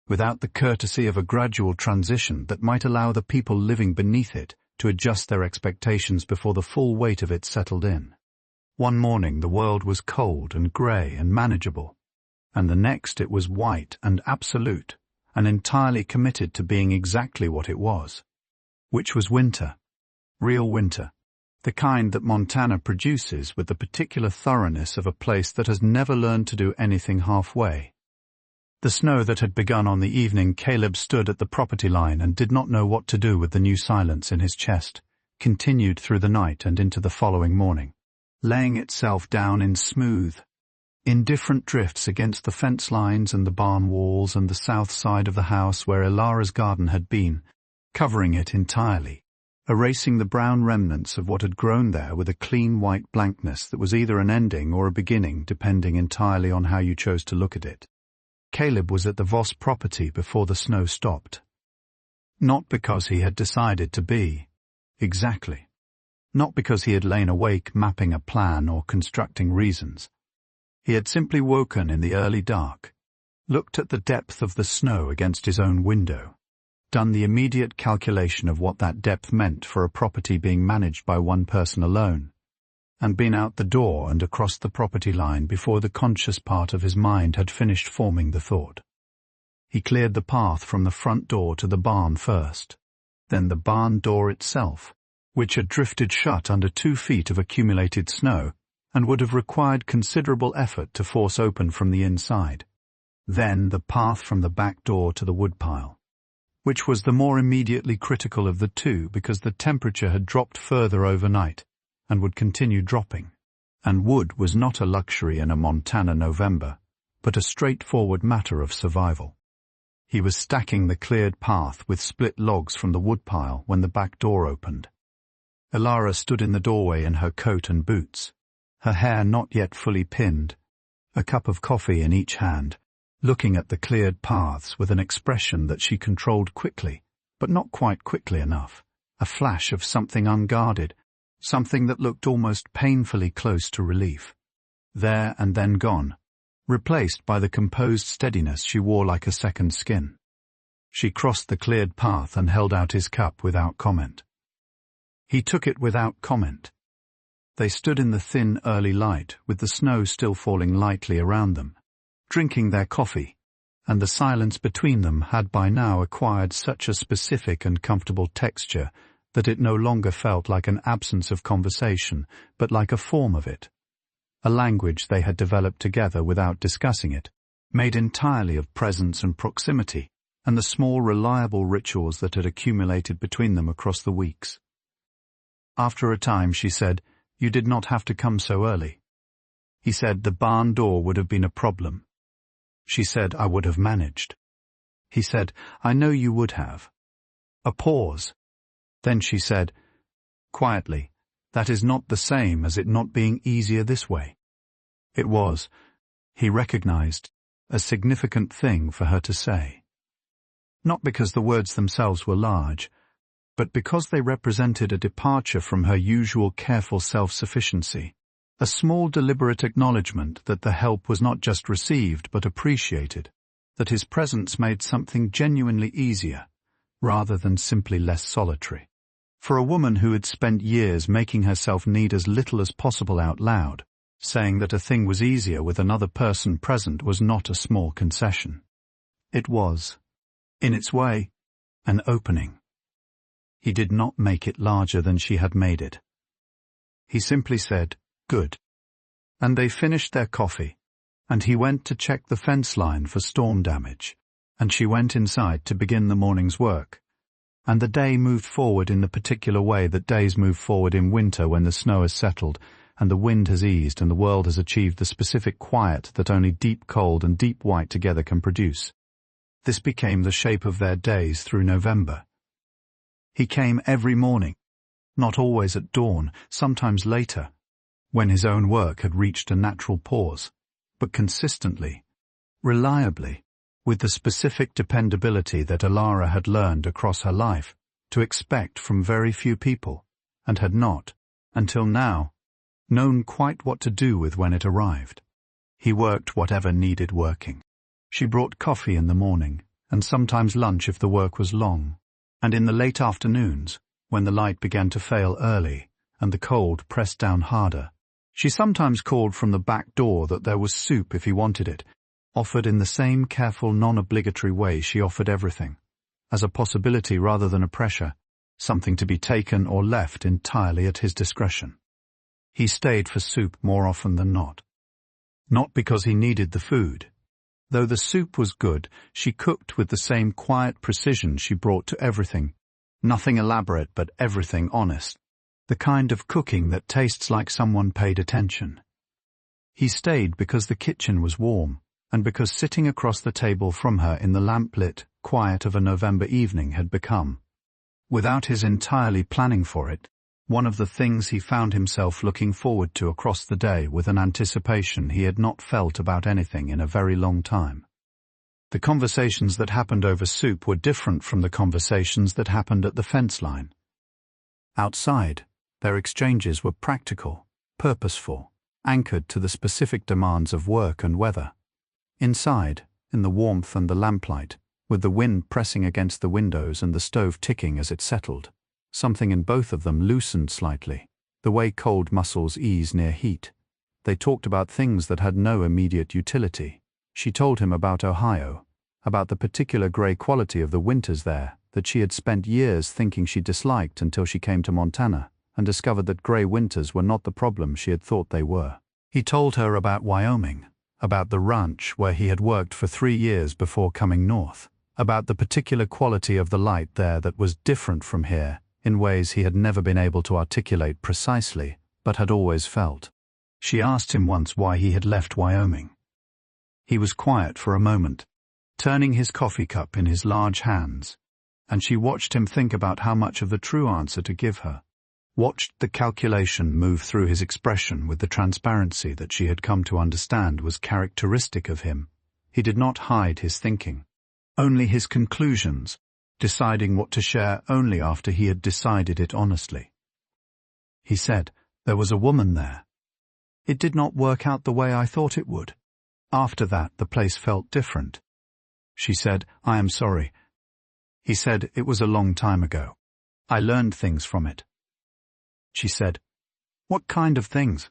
without the courtesy of a gradual transition that might allow the people living beneath it to adjust their expectations before the full weight of it settled in. One morning the world was cold and grey and manageable, and the next it was white and absolute, and entirely committed to being exactly what it was, which was winter, real winter, the kind that Montana produces with the particular thoroughness of a place that has never learned to do anything halfway. The snow that had begun on the evening Caleb stood at the property line and did not know what to do with the new silence in his chest, continued through the night and into the following morning, laying itself down in smooth, indifferent drifts against the fence lines and the barn walls and the south side of the house where Elara's garden had been, covering it entirely, erasing the brown remnants of what had grown there with a clean white blankness that was either an ending or a beginning depending entirely on how you chose to look at it. Caleb was at the Voss property before the snow stopped. Not because he had decided to be. Exactly. Not because he had lain awake mapping a plan or constructing reasons. He had simply woken in the early dark, looked at the depth of the snow against his own window, done the immediate calculation of what that depth meant for a property being managed by one person alone, and been out the door and across the property line before the conscious part of his mind had finished forming the thought. He cleared the path from the front door to the barn first, then the barn door itself, which had drifted shut under 2 feet of accumulated snow and would have required considerable effort to force open from the inside. Then the path from the back door to the woodpile, which was the more immediately critical of the two because the temperature had dropped further overnight and would continue dropping, and wood was not a luxury in a Montana November, but a straightforward matter of survival. He was stacking the cleared path with split logs from the woodpile when the back door opened. Elara stood in the doorway in her coat and boots, her hair not yet fully pinned, a cup of coffee in each hand, looking at the cleared paths with an expression that she controlled quickly, but not quite quickly enough, a flash of something unguarded, something that looked almost painfully close to relief. There and then gone, replaced by the composed steadiness she wore like a second skin. She crossed the cleared path and held out his cup without comment. He took it without comment. They stood in the thin early light with the snow still falling lightly around them, drinking their coffee, and the silence between them had by now acquired such a specific and comfortable texture that it no longer felt like an absence of conversation, but like a form of it, a language they had developed together without discussing it, made entirely of presence and proximity, and the small, reliable rituals that had accumulated between them across the weeks. After a time, she said, "You did not have to come so early." He said, "The barn door would have been a problem." She said, "I would have managed." He said, "I know you would have." A pause. Then she said, quietly, "That is not the same as it not being easier this way." It was, he recognized, a significant thing for her to say. Not because the words themselves were large, but because they represented a departure from her usual careful self-sufficiency, a small deliberate acknowledgement that the help was not just received but appreciated, that his presence made something genuinely easier, rather than simply less solitary. For a woman who had spent years making herself need as little as possible out loud, saying that a thing was easier with another person present was not a small concession. It was, in its way, an opening. He did not make it larger than she had made it. He simply said, "Good." And they finished their coffee, and he went to check the fence line for storm damage, and she went inside to begin the morning's work. And the day moved forward in the particular way that days move forward in winter when the snow has settled, and the wind has eased and the world has achieved the specific quiet that only deep cold and deep white together can produce. This became the shape of their days through November. He came every morning, not always at dawn, sometimes later, when his own work had reached a natural pause, but consistently, reliably, with the specific dependability that Elara had learned across her life to expect from very few people, and had not, until now, known quite what to do with when it arrived. He worked whatever needed working. She brought coffee in the morning, and sometimes lunch if the work was long, and in the late afternoons, when the light began to fail early and the cold pressed down harder, she sometimes called from the back door that there was soup if he wanted it, offered in the same careful, non-obligatory way she offered everything, as a possibility rather than a pressure, something to be taken or left entirely at his discretion. He stayed for soup more often than not. Not because he needed the food. Though the soup was good, she cooked with the same quiet precision she brought to everything. Nothing elaborate, but everything honest. The kind of cooking that tastes like someone paid attention. He stayed because the kitchen was warm, and because sitting across the table from her in the lamp-lit quiet of a November evening had become, without his entirely planning for it, one of the things he found himself looking forward to across the day with an anticipation he had not felt about anything in a very long time. The conversations that happened over soup were different from the conversations that happened at the fence line. Outside, their exchanges were practical, purposeful, anchored to the specific demands of work and weather. Inside, in the warmth and the lamplight, with the wind pressing against the windows and the stove ticking as it settled, something in both of them loosened slightly, the way cold muscles ease near heat. They talked about things that had no immediate utility. She told him about Ohio, about the particular grey quality of the winters there that she had spent years thinking she disliked until she came to Montana and discovered that grey winters were not the problem she had thought they were. He told her about Wyoming, about the ranch where he had worked for 3 years before coming north, about the particular quality of the light there that was different from here, in ways he had never been able to articulate precisely, but had always felt. She asked him once why he had left Wyoming. He was quiet for a moment, turning his coffee cup in his large hands, and she watched him think about how much of the true answer to give her, watched the calculation move through his expression with the transparency that she had come to understand was characteristic of him. He did not hide his thinking, only his conclusions, deciding what to share only after he had decided it honestly. He said, "There was a woman there. It did not work out the way I thought it would. After that, the place felt different." She said, "I am sorry." He said, "It was a long time ago. I learned things from it." She said, "What kind of things?"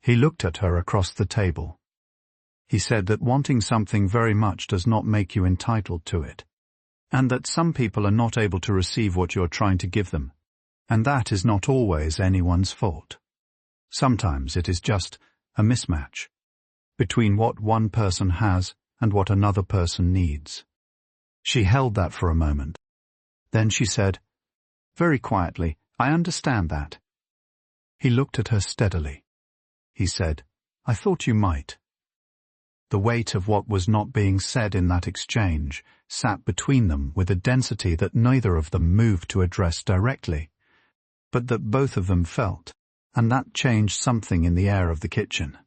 He looked at her across the table. He said that wanting something very much does not make you entitled to it, and that some people are not able to receive what you're trying to give them, and that is not always anyone's fault. Sometimes it is just a mismatch between what one person has and what another person needs. She held that for a moment. Then she said, very quietly, I understand that. He looked at her steadily. He said, I thought you might. The weight of what was not being said in that exchange sat between them with a density that neither of them moved to address directly, but that both of them felt, and that changed something in the air of the kitchen.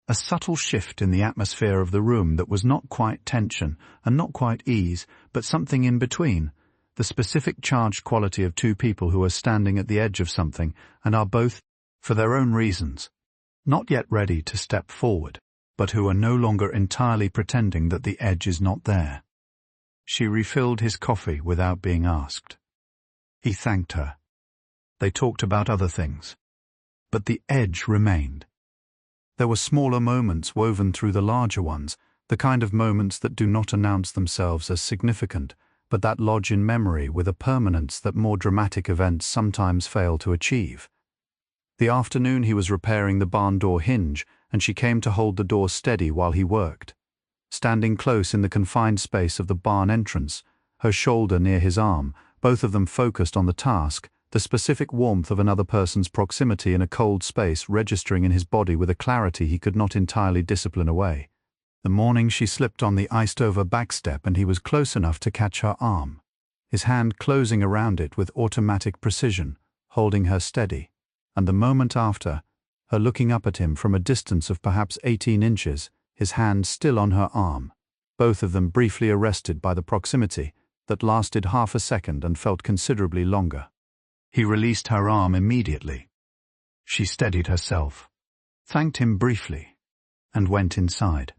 A subtle shift in the atmosphere of the room that was not quite tension and not quite ease, but something in between, the specific charged quality of two people who are standing at the edge of something and are both, for their own reasons, not yet ready to step forward, but who are no longer entirely pretending that the edge is not there. She refilled his coffee without being asked. He thanked her. They talked about other things. But the edge remained. There were smaller moments woven through the larger ones, the kind of moments that do not announce themselves as significant, but that lodge in memory with a permanence that more dramatic events sometimes fail to achieve. The afternoon he was repairing the barn door hinge, and she came to hold the door steady while he worked. Standing close in the confined space of the barn entrance, her shoulder near his arm, both of them focused on the task, the specific warmth of another person's proximity in a cold space registering in his body with a clarity he could not entirely discipline away. The morning she slipped on the iced-over back step and he was close enough to catch her arm, his hand closing around it with automatic precision, holding her steady, and the moment after, her looking up at him from a distance of perhaps 18 inches, his hand still on her arm, both of them briefly arrested by the proximity that lasted half a second and felt considerably longer. He released her arm immediately. She steadied herself, thanked him briefly, and went inside.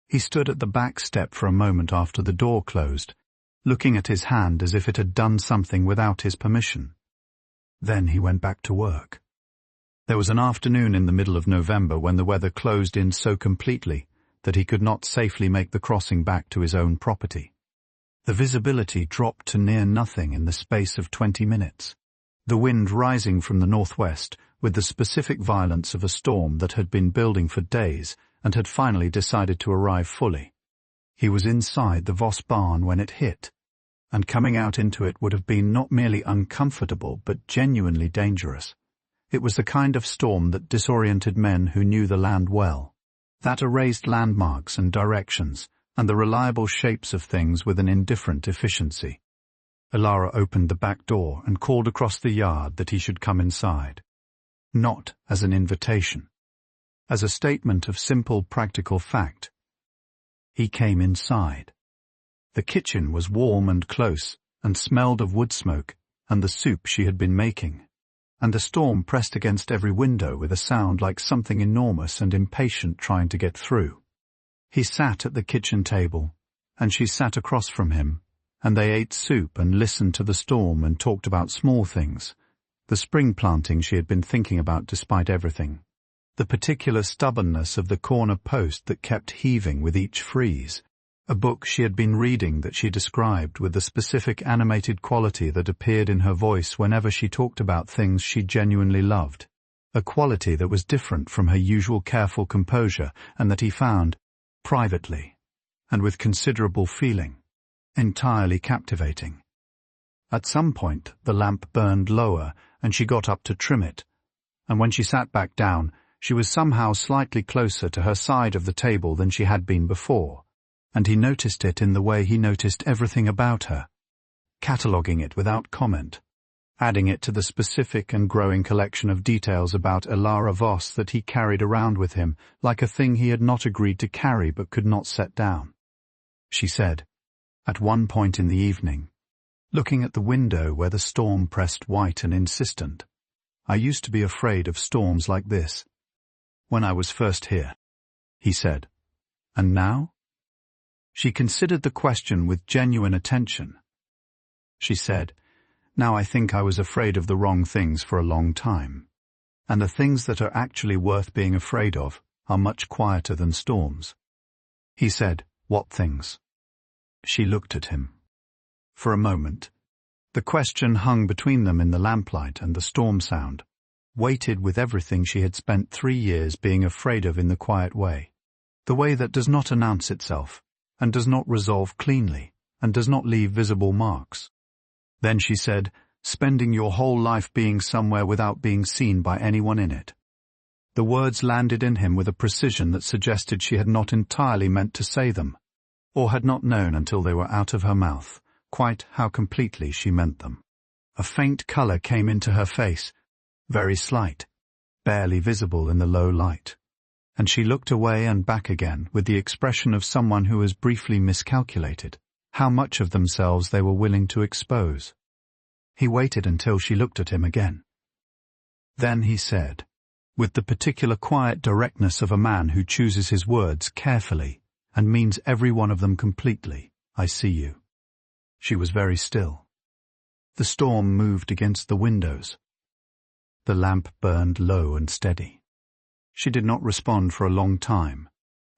He stood at the back step for a moment after the door closed, looking at his hand as if it had done something without his permission. Then he went back to work. There was an afternoon in the middle of November when the weather closed in so completely that he could not safely make the crossing back to his own property. The visibility dropped to near nothing in the space of 20 minutes, the wind rising from the northwest with the specific violence of a storm that had been building for days and had finally decided to arrive fully. He was inside the Voss barn when it hit, and coming out into it would have been not merely uncomfortable but genuinely dangerous. It was the kind of storm that disoriented men who knew the land well, that erased landmarks and directions, and the reliable shapes of things with an indifferent efficiency. Elara opened the back door and called across the yard that he should come inside. Not as an invitation, as a statement of simple practical fact. He came inside. The kitchen was warm and close, and smelled of wood smoke and the soup she had been making, and the storm pressed against every window with a sound like something enormous and impatient trying to get through. He sat at the kitchen table, and she sat across from him, and they ate soup and listened to the storm and talked about small things, the spring planting she had been thinking about despite everything, the particular stubbornness of the corner post that kept heaving with each freeze, a book she had been reading that she described with the specific animated quality that appeared in her voice whenever she talked about things she genuinely loved, a quality that was different from her usual careful composure and that he found, privately, and with considerable feeling, entirely captivating. At some point the lamp burned lower and she got up to trim it, and when she sat back down she was somehow slightly closer to her side of the table than she had been before, and he noticed it in the way he noticed everything about her, cataloguing it without comment, adding it to the specific and growing collection of details about Elara Voss that he carried around with him like a thing he had not agreed to carry but could not set down. She said, at one point in the evening, looking at the window where the storm pressed white and insistent, I used to be afraid of storms like this. When I was first here, he said. And now? She considered the question with genuine attention. She said, now I think I was afraid of the wrong things for a long time, and the things that are actually worth being afraid of are much quieter than storms. He said, what things? She looked at him. For a moment, the question hung between them in the lamplight and the storm sound, weighted with everything she had spent 3 years being afraid of in the quiet way. the way that does not announce itself, and does not resolve cleanly, and does not leave visible marks. Then she said, spending your whole life being somewhere without being seen by anyone in it. The words landed in him with a precision that suggested she had not entirely meant to say them, or had not known until they were out of her mouth quite how completely she meant them. A faint colour came into her face, very slight, barely visible in the low light, and she looked away and back again with the expression of someone who has briefly miscalculated how much of themselves they were willing to expose. He waited until she looked at him again. Then he said, with the particular quiet directness of a man who chooses his words carefully and means every one of them completely, "I see you." She was very still. The storm moved against the windows. The lamp burned low and steady. She did not respond for a long time,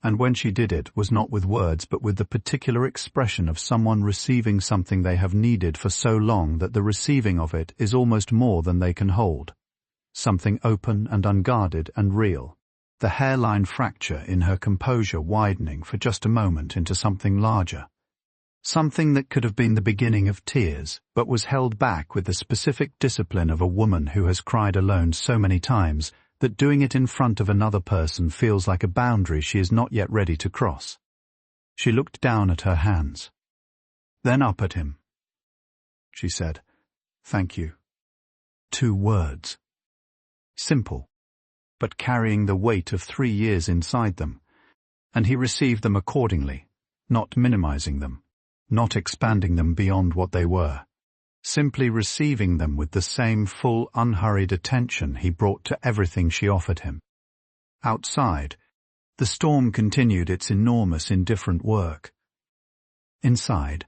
and when she did it was not with words but with the particular expression of someone receiving something they have needed for so long that the receiving of it is almost more than they can hold. Something open and unguarded and real, the hairline fracture in her composure widening for just a moment into something larger. Something that could have been the beginning of tears, but was held back with the specific discipline of a woman who has cried alone so many times that doing it in front of another person feels like a boundary she is not yet ready to cross. She looked down at her hands, then up at him. She said, "Thank you." 2 words. Simple, but carrying the weight of 3 years inside them, and he received them accordingly, not minimizing them, not expanding them beyond what they were, simply receiving them with the same full, unhurried attention he brought to everything she offered him. Outside, the storm continued its enormous, indifferent work. Inside,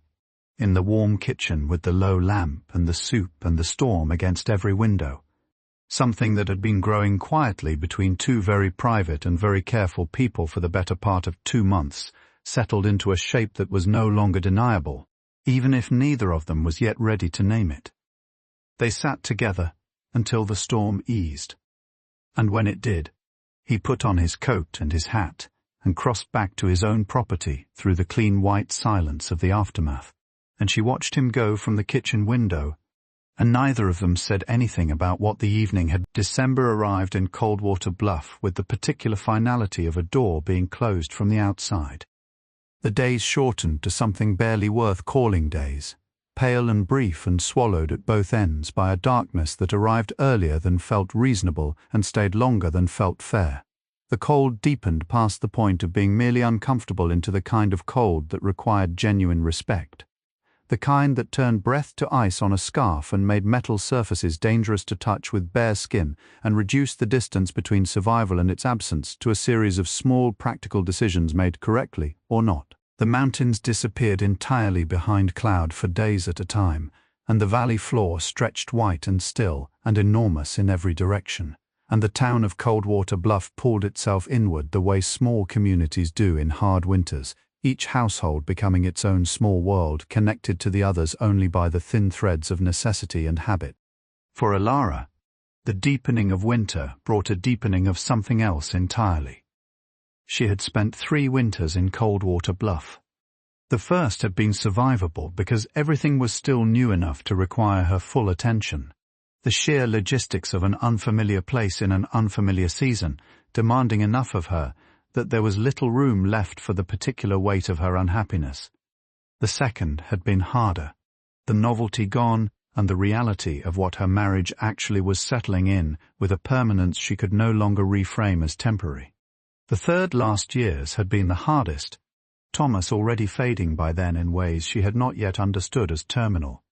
in the warm kitchen with the low lamp and the soup and the storm against every window, something that had been growing quietly between 2 very private and very careful people for the better part of 2 months, settled into a shape that was no longer deniable, even if neither of them was yet ready to name it. They sat together until the storm eased, and when it did, he put on his coat and his hat and crossed back to his own property through the clean white silence of the aftermath, and she watched him go from the kitchen window, and neither of them said anything about what the evening had. December arrived in Coldwater Bluff with the particular finality of a door being closed from the outside. The days shortened to something barely worth calling days, pale and brief and swallowed at both ends by a darkness that arrived earlier than felt reasonable and stayed longer than felt fair. The cold deepened past the point of being merely uncomfortable into the kind of cold that required genuine respect, the kind that turned breath to ice on a scarf and made metal surfaces dangerous to touch with bare skin and reduced the distance between survival and its absence to a series of small practical decisions made correctly or not. The mountains disappeared entirely behind cloud for days at a time, and the valley floor stretched white and still and enormous in every direction, and the town of Coldwater Bluff pulled itself inward the way small communities do in hard winters, each household becoming its own small world connected to the others only by the thin threads of necessity and habit. For Elara, the deepening of winter brought a deepening of something else entirely. She had spent 3 winters in Coldwater Bluff. The first had been survivable because everything was still new enough to require her full attention. The sheer logistics of an unfamiliar place in an unfamiliar season, demanding enough of her that there was little room left for the particular weight of her unhappiness. The second had been harder, the novelty gone and the reality of what her marriage actually was settling in with a permanence she could no longer reframe as temporary. The third last years had been the hardest, Thomas already fading by then in ways she had not yet understood as terminal.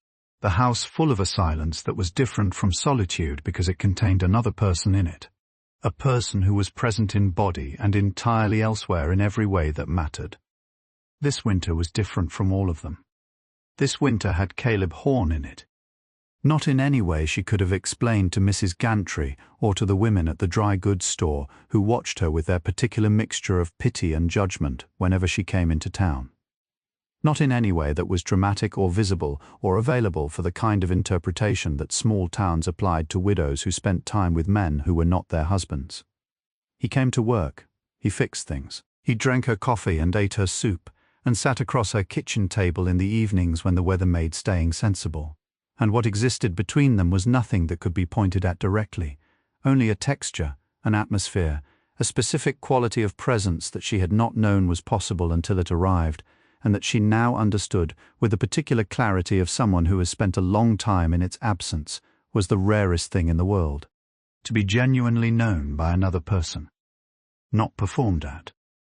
The house full of a silence that was different from solitude because it contained another person in it. A person who was present in body and entirely elsewhere in every way that mattered. This winter was different from all of them. This winter had Caleb Horne in it. Not in any way she could have explained to Mrs. Gantry or to the women at the dry goods store who watched her with their particular mixture of pity and judgment whenever she came into town. Not in any way that was dramatic or visible or available for the kind of interpretation that small towns applied to widows who spent time with men who were not their husbands. He came to work, he fixed things, He drank her coffee and ate her soup, and sat across her kitchen table in the evenings when the weather made staying sensible. And what existed between them was nothing that could be pointed at directly, only a texture, an atmosphere, a specific quality of presence that she had not known was possible until it arrived, and that she now understood with the particular clarity of someone who has spent a long time in its absence, was the rarest thing in the world. To be genuinely known by another person. Not performed at.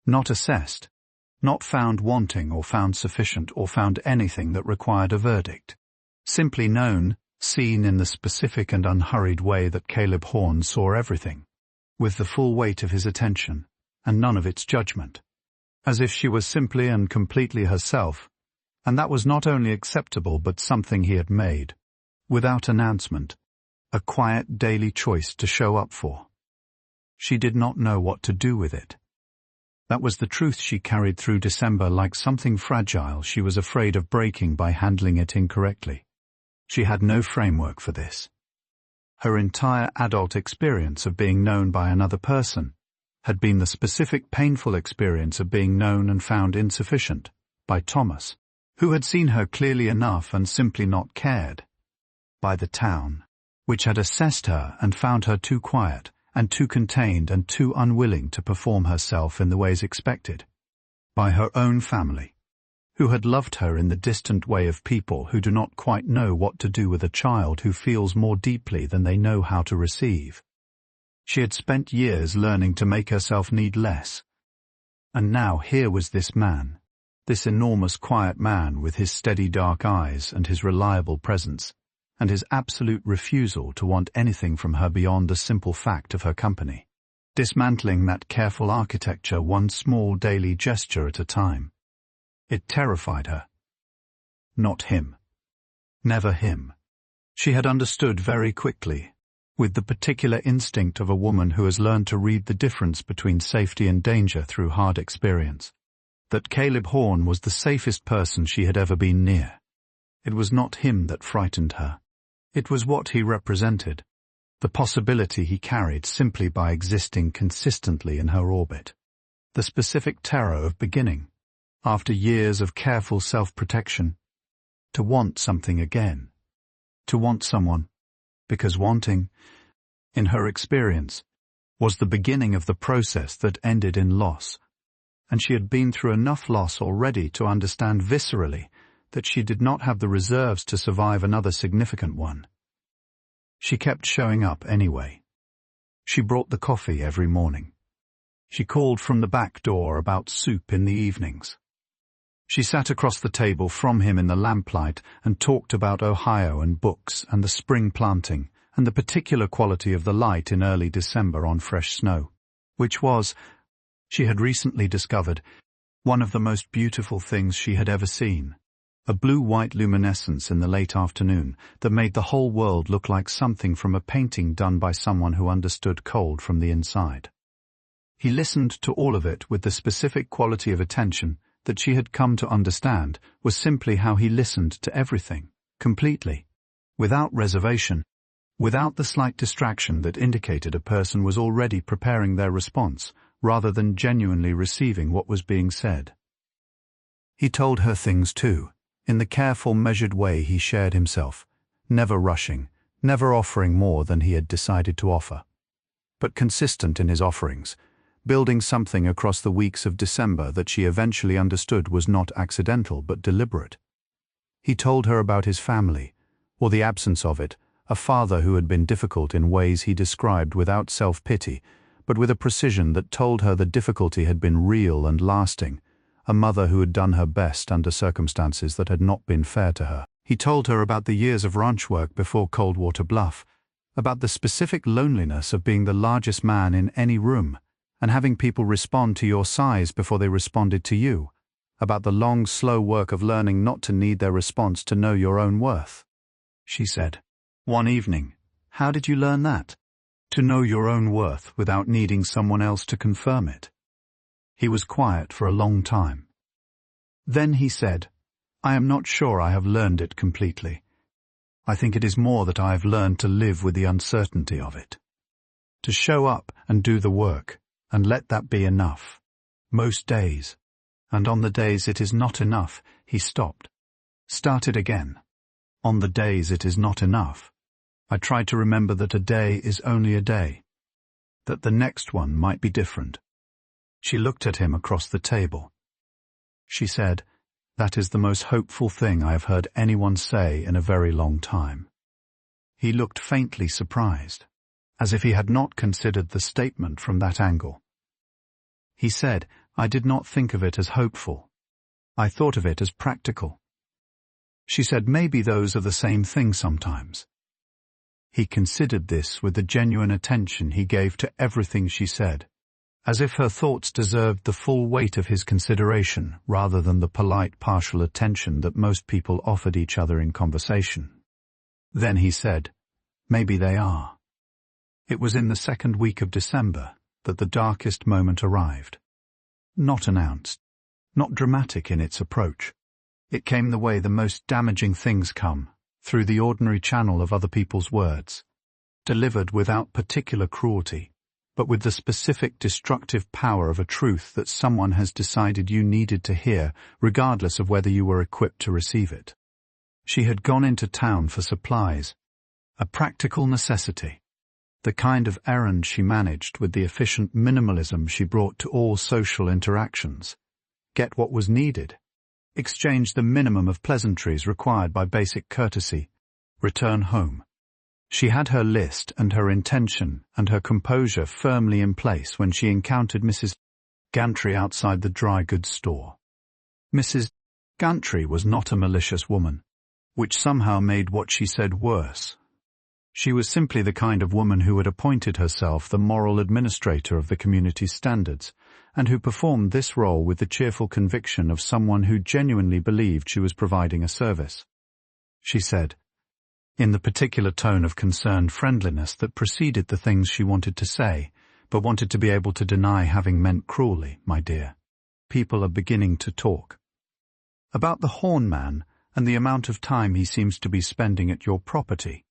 Not assessed. Not found wanting or found sufficient or found anything that required a verdict. Simply known, seen in the specific and unhurried way that Caleb Horne saw everything, with the full weight of his attention, and none of its judgment, as if she was simply and completely herself, and that was not only acceptable but something he had made, without announcement, a quiet daily choice to show up for. She did not know what to do with it. That was the truth she carried through December like something fragile she was afraid of breaking by handling it incorrectly. She had no framework for this. Her entire adult experience of being known by another person had been the specific painful experience of being known and found insufficient by Thomas, who had seen her clearly enough and simply not cared, by the town, which had assessed her and found her too quiet and too contained and too unwilling to perform herself in the ways expected, by her own family, who had loved her in the distant way of people who do not quite know what to do with a child who feels more deeply than they know how to receive. She had spent years learning to make herself need less. And now here was this man, this enormous quiet man with his steady dark eyes and his reliable presence, and his absolute refusal to want anything from her beyond the simple fact of her company, dismantling that careful architecture one small daily gesture at a time. It terrified her. Not him. Never him. She had understood very quickly, with the particular instinct of a woman who has learned to read the difference between safety and danger through hard experience, that Caleb Horne was the safest person she had ever been near. It was not him that frightened her. It was what he represented, the possibility he carried simply by existing consistently in her orbit, the specific terror of beginning, after years of careful self-protection, to want something again, to want someone, because wanting, in her experience, was the beginning of the process that ended in loss, and she had been through enough loss already to understand viscerally that she did not have the reserves to survive another significant one. She kept showing up anyway. She brought the coffee every morning. She called from the back door about soup in the evenings. She sat across the table from him in the lamplight and talked about Ohio and books and the spring planting and the particular quality of the light in early December on fresh snow, which was, she had recently discovered, one of the most beautiful things she had ever seen. A blue-white luminescence in the late afternoon that made the whole world look like something from a painting done by someone who understood cold from the inside. He listened to all of it with the specific quality of attention that she had come to understand was simply how he listened to everything, completely, without reservation, without the slight distraction that indicated a person was already preparing their response rather than genuinely receiving what was being said. He told her things too, in the careful, measured way he shared himself, never rushing, never offering more than he had decided to offer, but consistent in his offerings, building something across the weeks of December that she eventually understood was not accidental but deliberate. He told her about his family, or the absence of it, a father who had been difficult in ways he described without self-pity, but with a precision that told her the difficulty had been real and lasting, a mother who had done her best under circumstances that had not been fair to her. He told her about the years of ranch work before Coldwater Bluff, about the specific loneliness of being the largest man in any room, and having people respond to your size before they responded to you, about the long, slow work of learning not to need their response to know your own worth. She said, "One evening, how did you learn that? To know your own worth without needing someone else to confirm it." He was quiet for a long time. Then he said, "I am not sure I have learned it completely. I think it is more that I have learned to live with the uncertainty of it. To show up and do the work, and let that be enough. Most days. And on the days it is not enough, he stopped. Started again. On the days it is not enough. I tried to remember that a day is only a day. That the next one might be different. She looked at him across the table. She said, "That is the most hopeful thing I have heard anyone say in a very long time." He looked faintly surprised, as if he had not considered the statement from that angle. He said, "I did not think of it as hopeful. I thought of it as practical." She said, "Maybe those are the same thing sometimes." He considered this with the genuine attention he gave to everything she said, as if her thoughts deserved the full weight of his consideration rather than the polite partial attention that most people offered each other in conversation. Then he said, "Maybe they are." It was in the second week of December that the darkest moment arrived. Not announced, not dramatic in its approach. It came the way the most damaging things come, through the ordinary channel of other people's words, delivered without particular cruelty, but with the specific destructive power of a truth that someone has decided you needed to hear, regardless of whether you were equipped to receive it. She had gone into town for supplies, a practical necessity, the kind of errand she managed with the efficient minimalism she brought to all social interactions. Get what was needed, exchange the minimum of pleasantries required by basic courtesy, return home. She had her list and her intention and her composure firmly in place when she encountered Mrs. Gantry outside the dry goods store. Mrs. Gantry was not a malicious woman, which somehow made what she said worse. She was simply the kind of woman who had appointed herself the moral administrator of the community's standards, and who performed this role with the cheerful conviction of someone who genuinely believed she was providing a service. She said, in the particular tone of concerned friendliness that preceded the things she wanted to say, but wanted to be able to deny having meant cruelly, "My dear, people are beginning to talk. About the Horne man and the amount of time he seems to be spending at your property."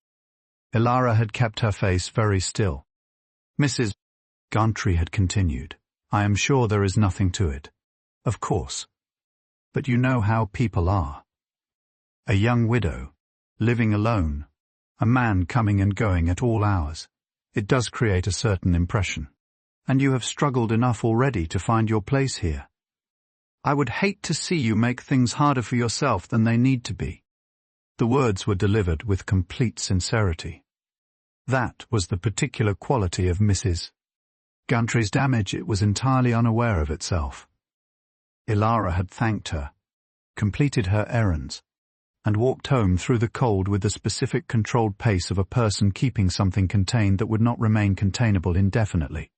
Elara had kept her face very still. Mrs. Gantry had continued, "I am sure there is nothing to it. Of course. But you know how people are. A young widow, living alone, a man coming and going at all hours. It does create a certain impression. And you have struggled enough already to find your place here. I would hate to see you make things harder for yourself than they need to be." The words were delivered with complete sincerity. That was the particular quality of Mrs. Gantry's damage. It was entirely unaware of itself. Elara had thanked her, completed her errands, and walked home through the cold with the specific controlled pace of a person keeping something contained that would not remain containable indefinitely.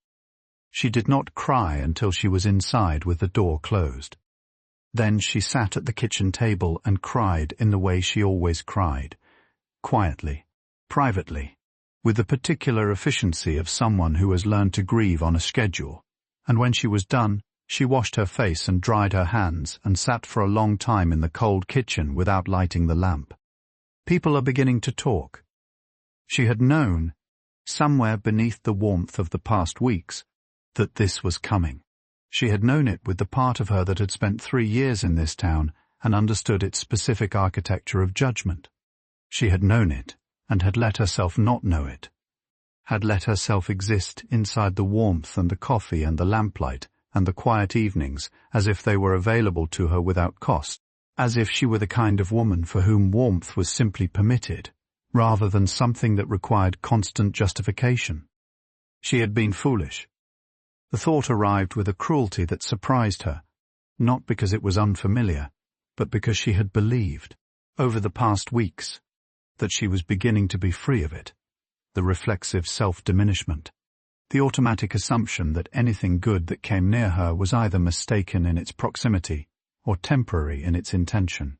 She did not cry until she was inside with the door closed. Then she sat at the kitchen table and cried in the way she always cried, quietly, privately, with the particular efficiency of someone who has learned to grieve on a schedule, and when she was done, she washed her face and dried her hands and sat for a long time in the cold kitchen without lighting the lamp. People are beginning to talk. She had known, somewhere beneath the warmth of the past weeks, that this was coming. She had known it with the part of her that had spent 3 years in this town and understood its specific architecture of judgment. She had known it and had let herself not know it, had let herself exist inside the warmth and the coffee and the lamplight and the quiet evenings as if they were available to her without cost, as if she were the kind of woman for whom warmth was simply permitted, rather than something that required constant justification. She had been foolish. The thought arrived with a cruelty that surprised her, not because it was unfamiliar, but because she had believed, over the past weeks, that she was beginning to be free of it, the reflexive self-diminishment, the automatic assumption that anything good that came near her was either mistaken in its proximity or temporary in its intention.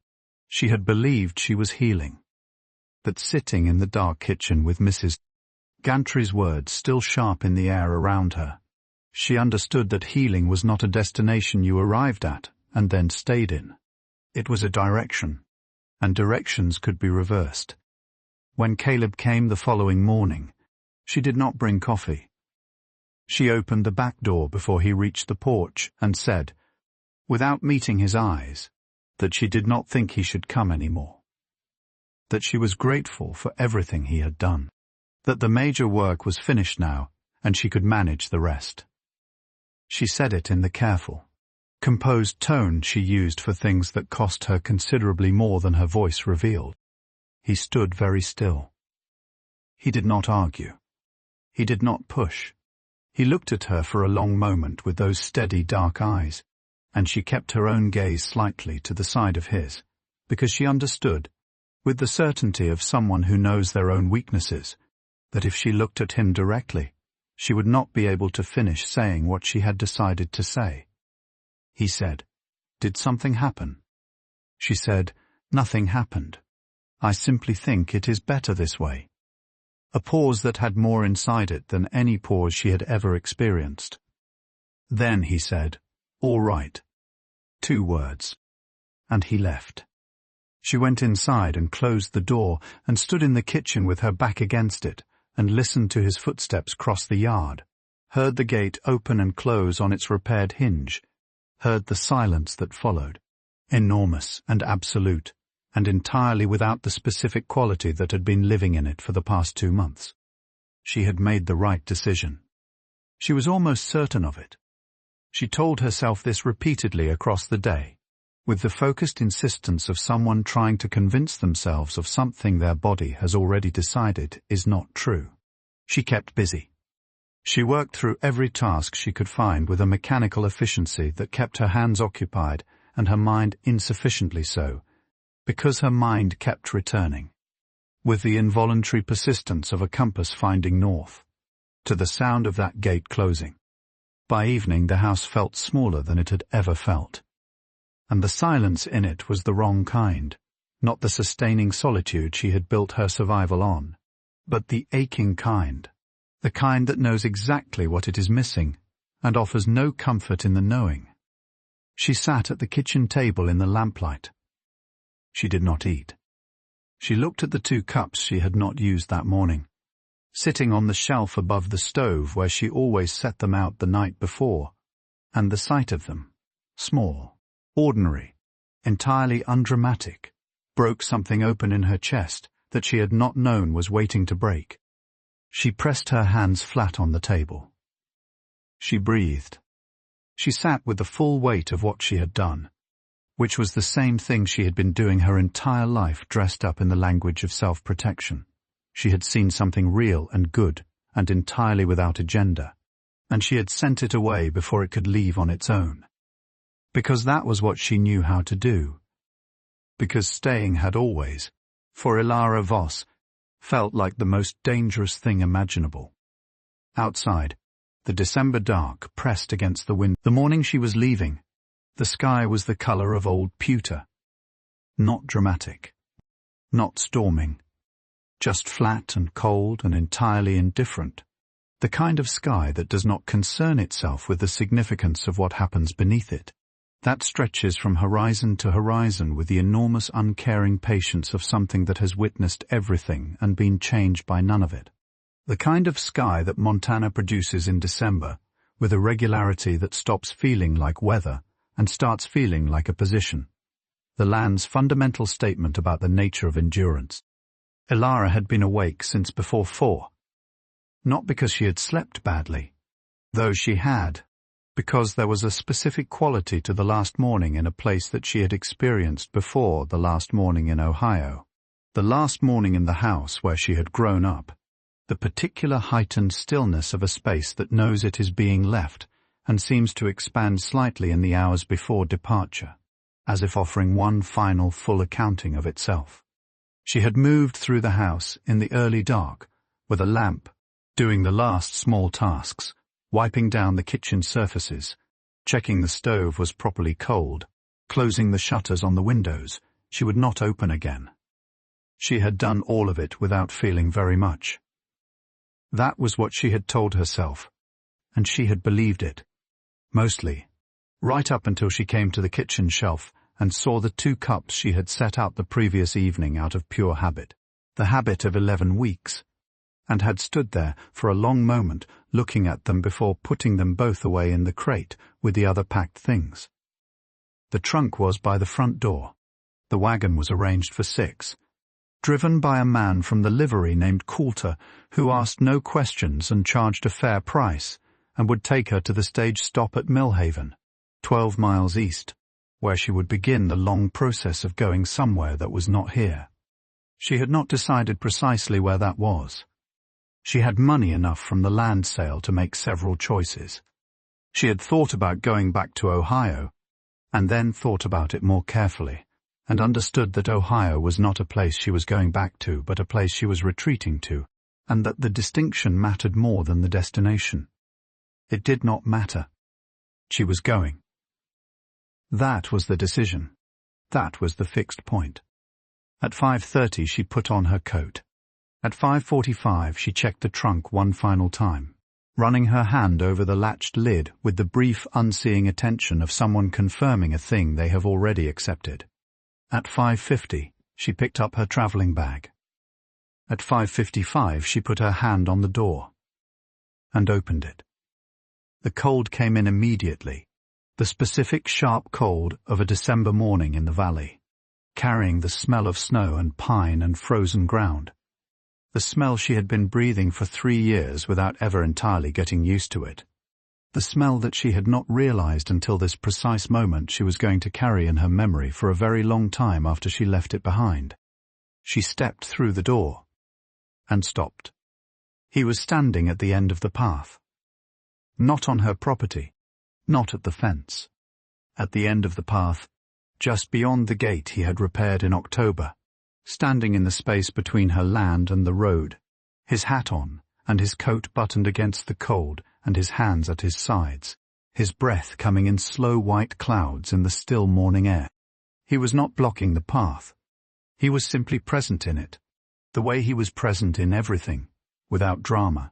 She had believed she was healing. But sitting in the dark kitchen with Mrs. Gantry's words still sharp in the air around her, she understood that healing was not a destination you arrived at and then stayed in. It was a direction, and directions could be reversed. When Caleb came the following morning, she did not bring coffee. She opened the back door before he reached the porch and said, without meeting his eyes, that she did not think he should come any more. That she was grateful for everything he had done. That the major work was finished now, and she could manage the rest. She said it in the careful, composed tone she used for things that cost her considerably more than her voice revealed. He stood very still. He did not argue. He did not push. He looked at her for a long moment with those steady dark eyes, and she kept her own gaze slightly to the side of his, because she understood, with the certainty of someone who knows their own weaknesses, that if she looked at him directly, she would not be able to finish saying what she had decided to say. He said, "Did something happen?" She said, "Nothing happened. I simply think it is better this way." A pause that had more inside it than any pause she had ever experienced. Then he said, "All right." 2 words. And he left. She went inside and closed the door and stood in the kitchen with her back against it and listened to his footsteps cross the yard, heard the gate open and close on its repaired hinge, heard the silence that followed, enormous and absolute, and entirely without the specific quality that had been living in it for the past 2 months. She had made the right decision. She was almost certain of it. She told herself this repeatedly across the day, with the focused insistence of someone trying to convince themselves of something their body has already decided is not true. She kept busy. She worked through every task she could find with a mechanical efficiency that kept her hands occupied and her mind insufficiently so, because her mind kept returning, with the involuntary persistence of a compass finding north, to the sound of that gate closing. By evening the house felt smaller than it had ever felt. And the silence in it was the wrong kind, not the sustaining solitude she had built her survival on, but the aching kind, the kind that knows exactly what it is missing and offers no comfort in the knowing. She sat at the kitchen table in the lamplight. She did not eat. She looked at the 2 cups she had not used that morning, sitting on the shelf above the stove where she always set them out the night before, and the sight of them, small, ordinary, entirely undramatic, broke something open in her chest that she had not known was waiting to break. She pressed her hands flat on the table. She breathed. She sat with the full weight of what she had done, which was the same thing she had been doing her entire life dressed up in the language of self-protection. She had seen something real and good and entirely without agenda, and she had sent it away before it could leave on its own. Because that was what she knew how to do. Because staying had always, for Elara Voss, felt like the most dangerous thing imaginable. Outside, the December dark pressed against the wind. The morning she was leaving, the sky was the color of old pewter. Not dramatic. Not storming. Just flat and cold and entirely indifferent. The kind of sky that does not concern itself with the significance of what happens beneath it. That stretches from horizon to horizon with the enormous uncaring patience of something that has witnessed everything and been changed by none of it. The kind of sky that Montana produces in December, with a regularity that stops feeling like weather and starts feeling like a position. The land's fundamental statement about the nature of endurance. Elara had been awake since before 4. Not because she had slept badly, though she had, because there was a specific quality to the last morning in a place that she had experienced before the last morning in Ohio, the last morning in the house where she had grown up, the particular heightened stillness of a space that knows it is being left and seems to expand slightly in the hours before departure, as if offering one final full accounting of itself. She had moved through the house in the early dark, with a lamp, doing the last small tasks, wiping down the kitchen surfaces, checking the stove was properly cold, closing the shutters on the windows she would not open again. She had done all of it without feeling very much. That was what she had told herself, and she had believed it, mostly, right up until she came to the kitchen shelf and saw the 2 cups she had set out the previous evening out of pure habit, the habit of 11 weeks. and had stood there for a long moment looking at them before putting them both away in the crate with the other packed things. The trunk was by the front door. The wagon was arranged for 6, driven by a man from the livery named Coulter, who asked no questions and charged a fair price, and would take her to the stage stop at Millhaven, 12 miles east, where she would begin the long process of going somewhere that was not here. She had not decided precisely where that was. She had money enough from the land sale to make several choices. She had thought about going back to Ohio, and then thought about it more carefully, and understood that Ohio was not a place she was going back to, but a place she was retreating to, and that the distinction mattered more than the destination. It did not matter. She was going. That was the decision. That was the fixed point. At 5:30 she put on her coat. At 5:45 she checked the trunk one final time, running her hand over the latched lid with the brief, unseeing attention of someone confirming a thing they have already accepted. At 5:50 she picked up her travelling bag. At 5:55 she put her hand on the door and opened it. The cold came in immediately, the specific sharp cold of a December morning in the valley, carrying the smell of snow and pine and frozen ground. The smell she had been breathing for 3 years without ever entirely getting used to it. The smell that she had not realized until this precise moment she was going to carry in her memory for a very long time after she left it behind. She stepped through the door and stopped. He was standing at the end of the path. Not on her property, not at the fence. At the end of the path, just beyond the gate he had repaired in October, standing in the space between her land and the road, his hat on and his coat buttoned against the cold and his hands at his sides, his breath coming in slow white clouds in the still morning air. He was not blocking the path. He was simply present in it, the way he was present in everything, without drama,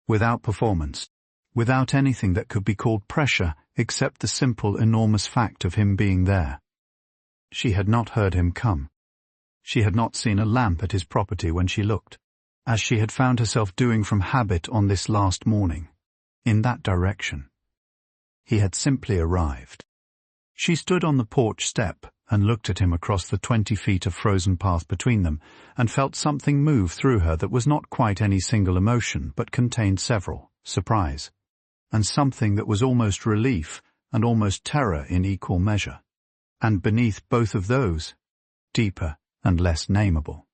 without performance, without anything that could be called pressure except the simple, enormous fact of him being there. She had not heard him come. She had not seen a lamp at his property when she looked, as she had found herself doing from habit on this last morning, in that direction. He had simply arrived. She stood on the porch step and looked at him across the 20 feet of frozen path between them, and felt something move through her that was not quite any single emotion, but contained several: surprise, and something that was almost relief and almost terror in equal measure. And beneath both of those, deeper and less nameable,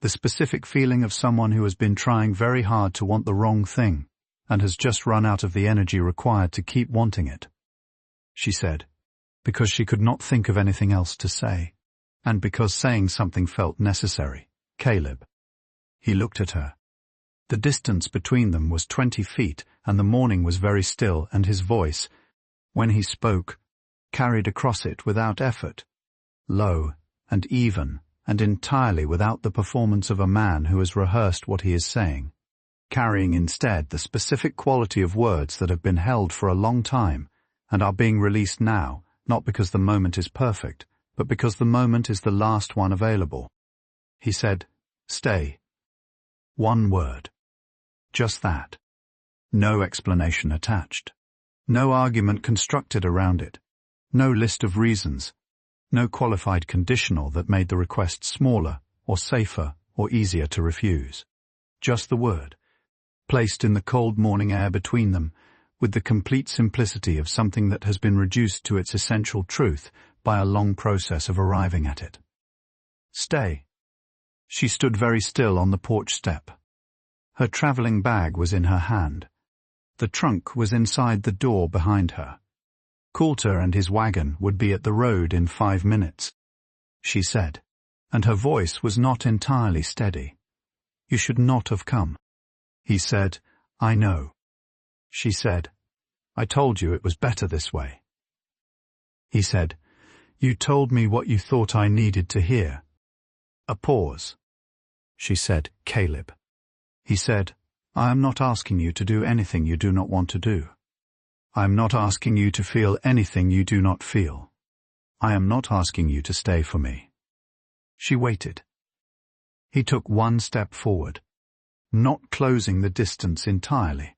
the specific feeling of someone who has been trying very hard to want the wrong thing and has just run out of the energy required to keep wanting it. She said, because she could not think of anything else to say, and because saying something felt necessary. Caleb. He looked at her. The distance between them was 20 feet, and the morning was very still, and his voice, when he spoke, carried across it without effort, low and even, and entirely without the performance of a man who has rehearsed what he is saying, carrying instead the specific quality of words that have been held for a long time and are being released now, not because the moment is perfect, but because the moment is the last one available. He said, "Stay." One word. Just that. No explanation attached. No argument constructed around it. No list of reasons. No qualified conditional that made the request smaller, or safer, or easier to refuse. Just the word, placed in the cold morning air between them, with the complete simplicity of something that has been reduced to its essential truth by a long process of arriving at it. Stay. She stood very still on the porch step. Her travelling bag was in her hand. The trunk was inside the door behind her. Coulter and his wagon would be at the road in 5 minutes, she said, and her voice was not entirely steady. You should not have come. He said, I know. She said, I told you it was better this way. He said, you told me what you thought I needed to hear. A pause. She said, Caleb. He said, I am not asking you to do anything you do not want to do. I am not asking you to feel anything you do not feel. I am not asking you to stay for me. She waited. He took one step forward. not closing the distance entirely.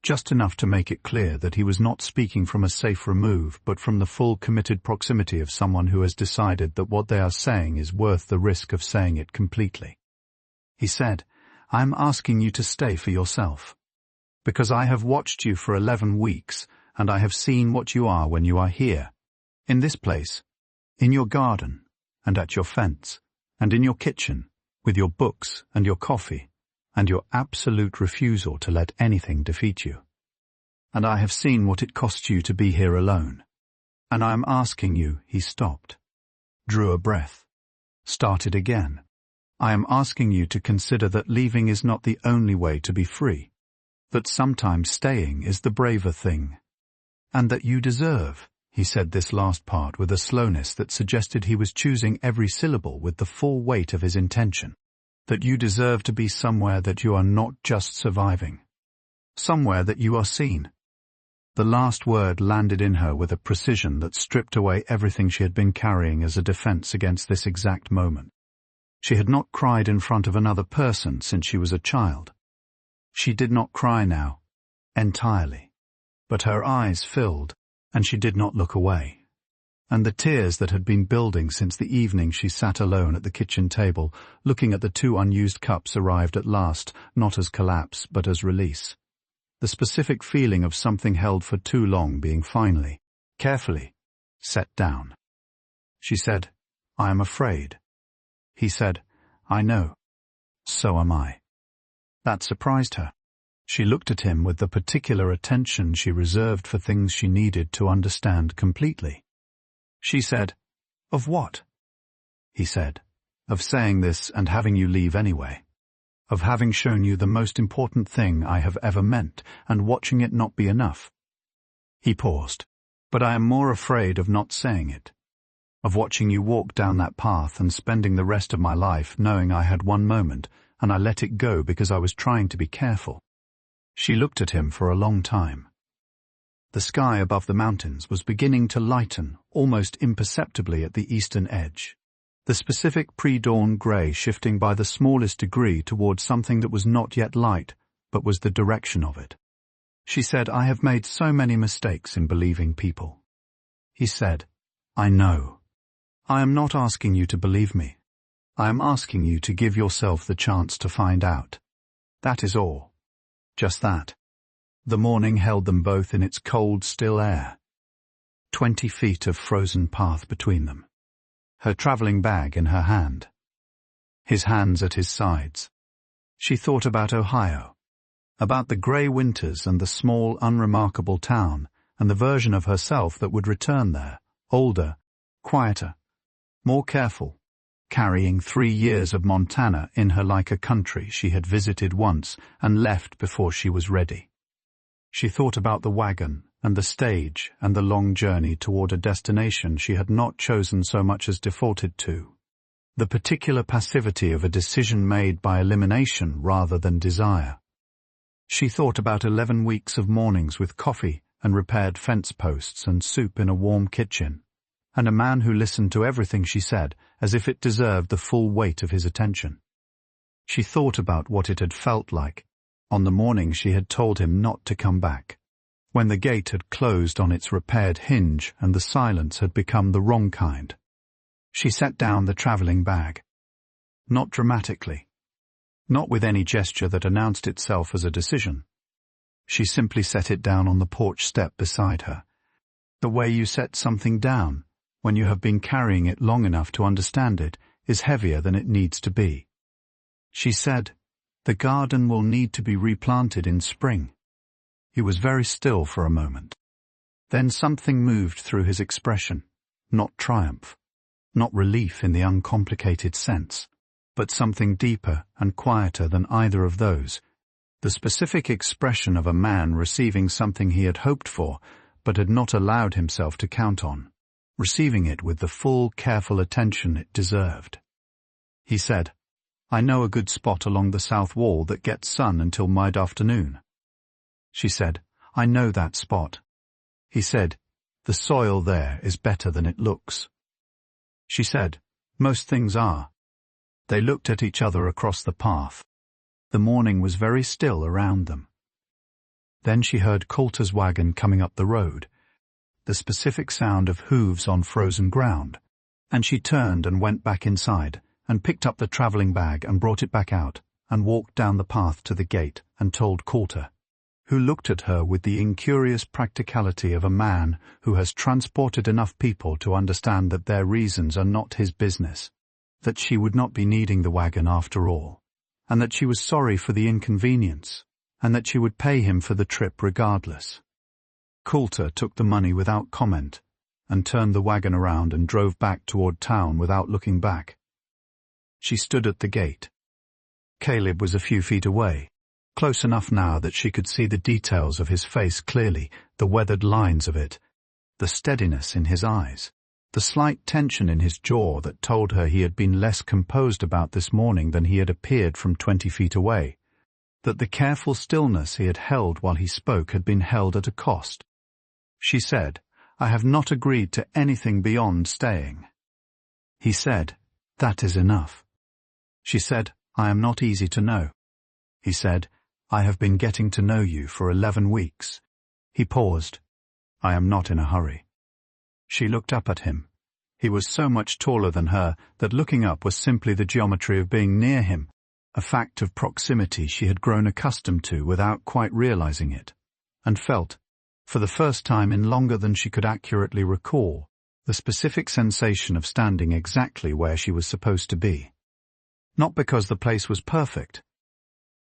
Just enough to make it clear that he was not speaking from a safe remove, but from the full committed proximity of someone who has decided that what they are saying is worth the risk of saying it completely. He said, "I am asking you to stay for yourself. Because I have watched you for 11 weeks, and I have seen what you are when you are here. In this place, in your garden, and at your fence, and in your kitchen, with your books and your coffee, and your absolute refusal to let anything defeat you. And I have seen what it costs you to be here alone. And I am asking you," he stopped, drew a breath, started again. "I am asking you to consider that leaving is not the only way to be free, that sometimes staying is the braver thing. And that you deserve," he said this last part with a slowness that suggested he was choosing every syllable with the full weight of his intention, "that you deserve to be somewhere that you are not just surviving, somewhere that you are seen." The last word landed in her with a precision that stripped away everything she had been carrying as a defense against this exact moment. She had not cried in front of another person since she was a child. She did not cry now, entirely, but her eyes filled, and she did not look away. And the tears that had been building since the evening she sat alone at the kitchen table, looking at the 2 unused cups, arrived at last, not as collapse, but as release. The specific feeling of something held for too long being finally, carefully, set down. She said, "I am afraid." He said, "I know. So am I." That surprised her. She looked at him with the particular attention she reserved for things she needed to understand completely. She said, "Of what?" He said, "Of saying this and having you leave anyway. Of having shown you the most important thing I have ever meant, and watching it not be enough." He paused. "But I am more afraid of not saying it. Of watching you walk down that path and spending the rest of my life knowing I had one moment, and I let it go because I was trying to be careful." She looked at him for a long time. The sky above the mountains was beginning to lighten, almost imperceptibly at the eastern edge. The specific pre-dawn grey shifting by the smallest degree towards something that was not yet light, but was the direction of it. She said, "I have made so many mistakes in believing people." He said, "I know. I am not asking you to believe me. I am asking you to give yourself the chance to find out. That is all. Just that." The morning held them both in its cold, still air. 20 feet of frozen path between them. Her travelling bag in her hand. His hands at his sides. She thought about Ohio, about the grey winters and the small, unremarkable town, and the version of herself that would return there, older, quieter, more careful, carrying 3 years of Montana in her like a country she had visited once and left before she was ready. She thought about the wagon and the stage and the long journey toward a destination she had not chosen so much as defaulted to. The particular passivity of a decision made by elimination rather than desire. She thought about 11 weeks of mornings with coffee and repaired fence posts and soup in a warm kitchen, and a man who listened to everything she said as if it deserved the full weight of his attention. She thought about what it had felt like on the morning she had told him not to come back, when the gate had closed on its repaired hinge and the silence had become the wrong kind. She set down the travelling bag. Not dramatically. Not with any gesture that announced itself as a decision. She simply set it down on the porch step beside her. The way you set something down, when you have been carrying it long enough to understand it, is heavier than it needs to be. She said, "The garden will need to be replanted in spring." He was very still for a moment. Then something moved through his expression, not triumph, not relief in the uncomplicated sense, but something deeper and quieter than either of those, the specific expression of a man receiving something he had hoped for but had not allowed himself to count on, receiving it with the full, careful attention it deserved. He said, "I know a good spot along the south wall that gets sun until mid-afternoon." She said, "I know that spot." He said, "The soil there is better than it looks." She said, "Most things are." They looked at each other across the path. The morning was very still around them. Then she heard Coulter's wagon coming up the road, the specific sound of hooves on frozen ground, and she turned and went back inside and picked up the travelling bag and brought it back out and walked down the path to the gate and told Coulter, who looked at her with the incurious practicality of a man who has transported enough people to understand that their reasons are not his business, that she would not be needing the wagon after all, and that she was sorry for the inconvenience, and that she would pay him for the trip regardless. Coulter took the money without comment and turned the wagon around and drove back toward town without looking back. She stood at the gate. Caleb was a few feet away, close enough now that she could see the details of his face clearly, the weathered lines of it, the steadiness in his eyes, the slight tension in his jaw that told her he had been less composed about this morning than he had appeared from 20 feet away, that the careful stillness he had held while he spoke had been held at a cost. She said, "I have not agreed to anything beyond staying." He said, "That is enough." She said, "I am not easy to know." He said, "I have been getting to know you for 11 weeks. He paused. "I am not in a hurry." She looked up at him. He was so much taller than her that looking up was simply the geometry of being near him, a fact of proximity she had grown accustomed to without quite realizing it, and felt, for the first time in longer than she could accurately recall, the specific sensation of standing exactly where she was supposed to be. Not because the place was perfect,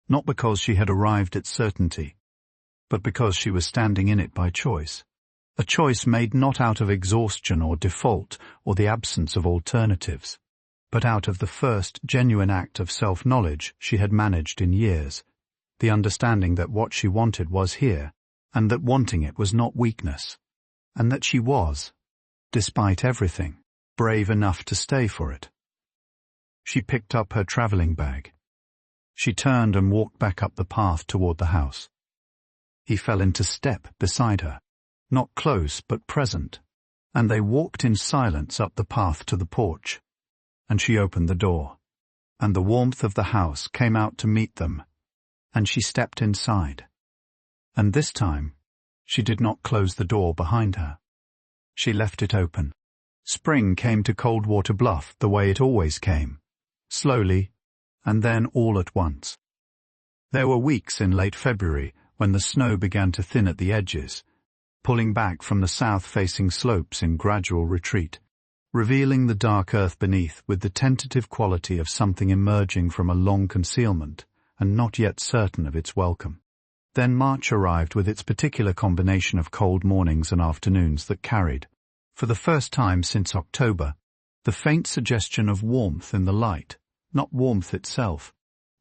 not because she had arrived at certainty, but because she was standing in it by choice, a choice made not out of exhaustion or default or the absence of alternatives, but out of the first genuine act of self-knowledge she had managed in years, the understanding that what she wanted was here, and that wanting it was not weakness, and that she was, despite everything, brave enough to stay for it. She picked up her travelling bag. She turned and walked back up the path toward the house. He fell into step beside her, not close but present, and they walked in silence up the path to the porch, and she opened the door, and the warmth of the house came out to meet them, and she stepped inside. And this time, she did not close the door behind her. She left it open. Spring came to Coldwater Bluff the way it always came, slowly, and then all at once. There were weeks in late February when the snow began to thin at the edges, pulling back from the south-facing slopes in gradual retreat, revealing the dark earth beneath with the tentative quality of something emerging from a long concealment and not yet certain of its welcome. Then March arrived with its particular combination of cold mornings and afternoons that carried, for the first time since October, the faint suggestion of warmth in the light, not warmth itself,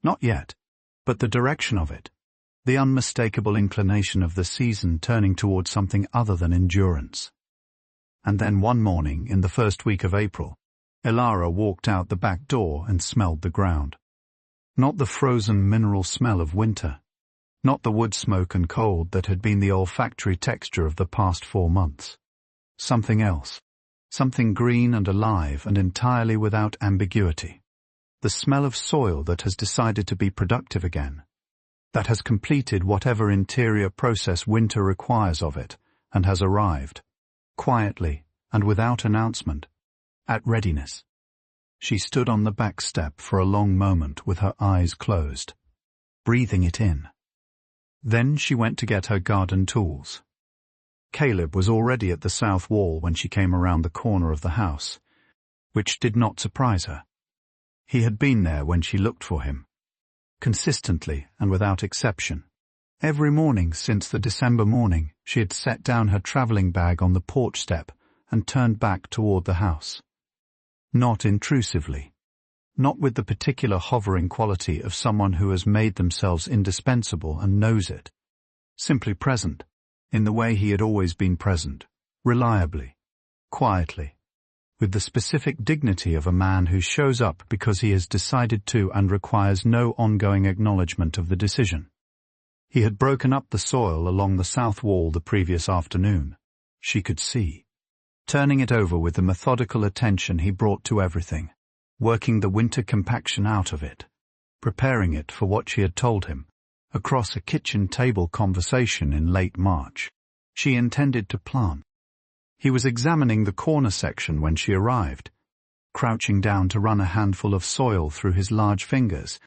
not yet, but the direction of it, the unmistakable inclination of the season turning toward something other than endurance. And then one morning in the first week of April, Elara walked out the back door and smelled the ground. Not the frozen mineral smell of winter, not the wood smoke and cold that had been the olfactory texture of the past 4 months. Something else, something green and alive and entirely without ambiguity. The smell of soil that has decided to be productive again, that has completed whatever interior process winter requires of it, and has arrived, quietly and without announcement, at readiness. She stood on the back step for a long moment with her eyes closed, breathing it in. Then she went to get her garden tools. Caleb was already at the south wall when she came around the corner of the house, which did not surprise her. He had been there when she looked for him, consistently and without exception. Every morning since the December morning, she had set down her travelling bag on the porch step and turned back toward the house. Not intrusively, not with the particular hovering quality of someone who has made themselves indispensable and knows it, simply present, in the way he had always been present, reliably, quietly, with the specific dignity of a man who shows up because he has decided to and requires no ongoing acknowledgement of the decision. He had broken up the soil along the south wall the previous afternoon. She could see, turning it over with the methodical attention he brought to everything, working the winter compaction out of it, preparing it for what she had told him, across a kitchen table conversation in late March. She intended to plant. He was examining the corner section when she arrived, crouching down to run a handful of soil through his large fingers,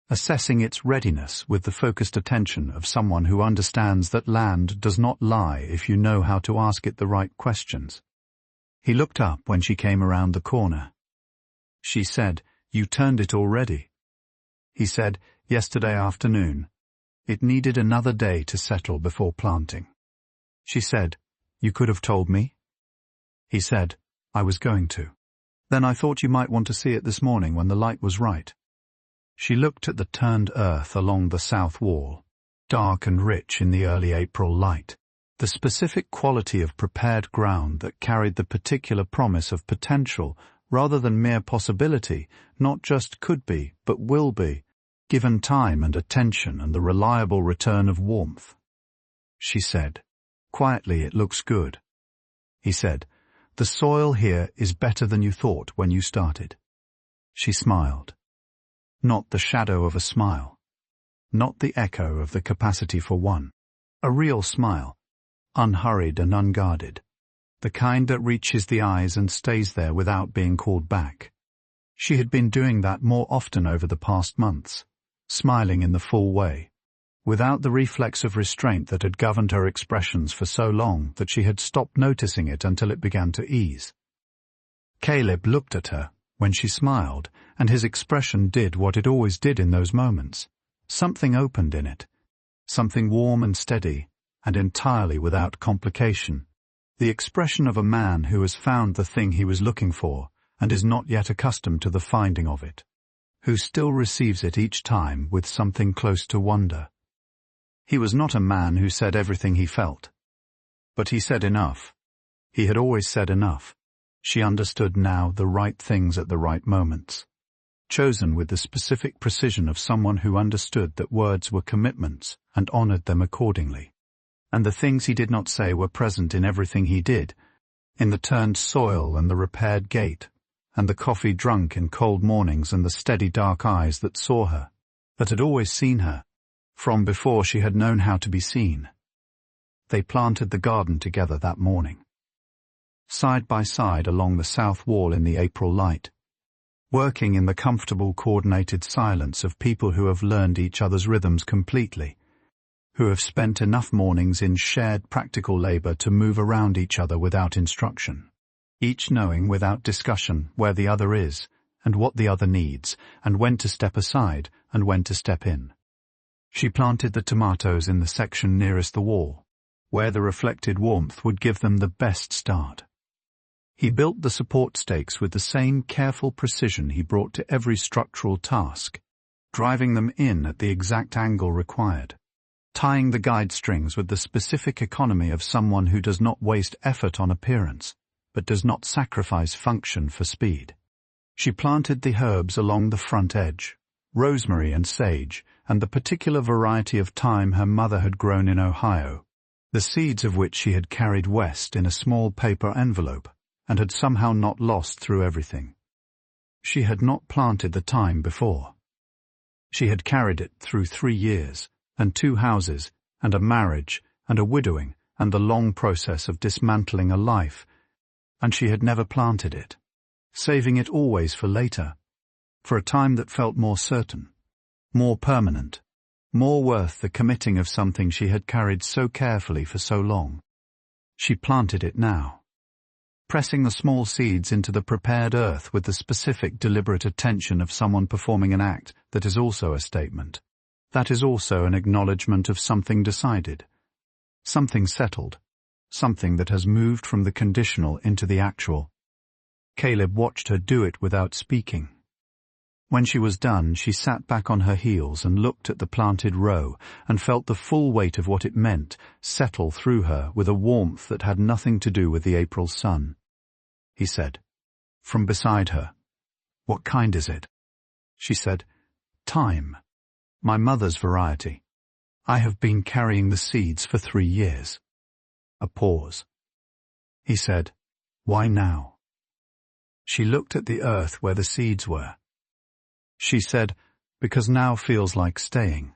assessing its readiness with the focused attention of someone who understands that land does not lie if you know how to ask it the right questions. He looked up when she came around the corner. She said, "You turned it already." He said, "Yesterday afternoon. It needed another day to settle before planting." She said, "You could have told me?" He said, "I was going to. Then I thought you might want to see it this morning when the light was right." She looked at the turned earth along the south wall, dark and rich in the early April light, the specific quality of prepared ground that carried the particular promise of potential rather than mere possibility, not just could be, but will be, given time and attention and the reliable return of warmth. She said, quietly, "It looks good." He said, "The soil here is better than you thought when you started." She smiled. Not the shadow of a smile. Not the echo of the capacity for one. A real smile, unhurried and unguarded. The kind that reaches the eyes and stays there without being called back. She had been doing that more often over the past months, smiling in the full way, without the reflex of restraint that had governed her expressions for so long that she had stopped noticing it until it began to ease. Caleb looked at her when she smiled, and his expression did what it always did in those moments. Something opened in it, something warm and steady, and entirely without complication. The expression of a man who has found the thing he was looking for and is not yet accustomed to the finding of it, who still receives it each time with something close to wonder. He was not a man who said everything he felt, but he said enough. He had always said enough. She understood now the right things at the right moments, chosen with the specific precision of someone who understood that words were commitments and honored them accordingly. And the things he did not say were present in everything he did, in the turned soil and the repaired gate, and the coffee drunk in cold mornings and the steady dark eyes that saw her, that had always seen her, from before she had known how to be seen. They planted the garden together that morning, side by side along the south wall in the April light, working in the comfortable coordinated silence of people who have learned each other's rhythms completely, who have spent enough mornings in shared practical labor to move around each other without instruction, each knowing without discussion where the other is and what the other needs and when to step aside and when to step in. She planted the tomatoes in the section nearest the wall, where the reflected warmth would give them the best start. He built the support stakes with the same careful precision he brought to every structural task, driving them in at the exact angle required, tying the guide strings with the specific economy of someone who does not waste effort on appearance, but does not sacrifice function for speed. She planted the herbs along the front edge, rosemary and sage, and the particular variety of thyme her mother had grown in Ohio, the seeds of which she had carried west in a small paper envelope, and had somehow not lost through everything. She had not planted the thyme before. She had carried it through 3 years, and 2 houses, and a marriage, and a widowing, and the long process of dismantling a life, and she had never planted it, saving it always for later, for a time that felt more certain, more permanent, more worth the committing of something she had carried so carefully for so long. She planted it now, pressing the small seeds into the prepared earth with the specific, deliberate attention of someone performing an act that is also a statement, that is also an acknowledgement of something decided, something settled, something that has moved from the conditional into the actual. Caleb watched her do it without speaking. When she was done, she sat back on her heels and looked at the planted row and felt the full weight of what it meant settle through her with a warmth that had nothing to do with the April sun. He said, from beside her, "What kind is it?" She said, "Thyme. My mother's variety. I have been carrying the seeds for 3 years." A pause. He said, "Why now?" She looked at the earth where the seeds were. She said, because now feels like staying.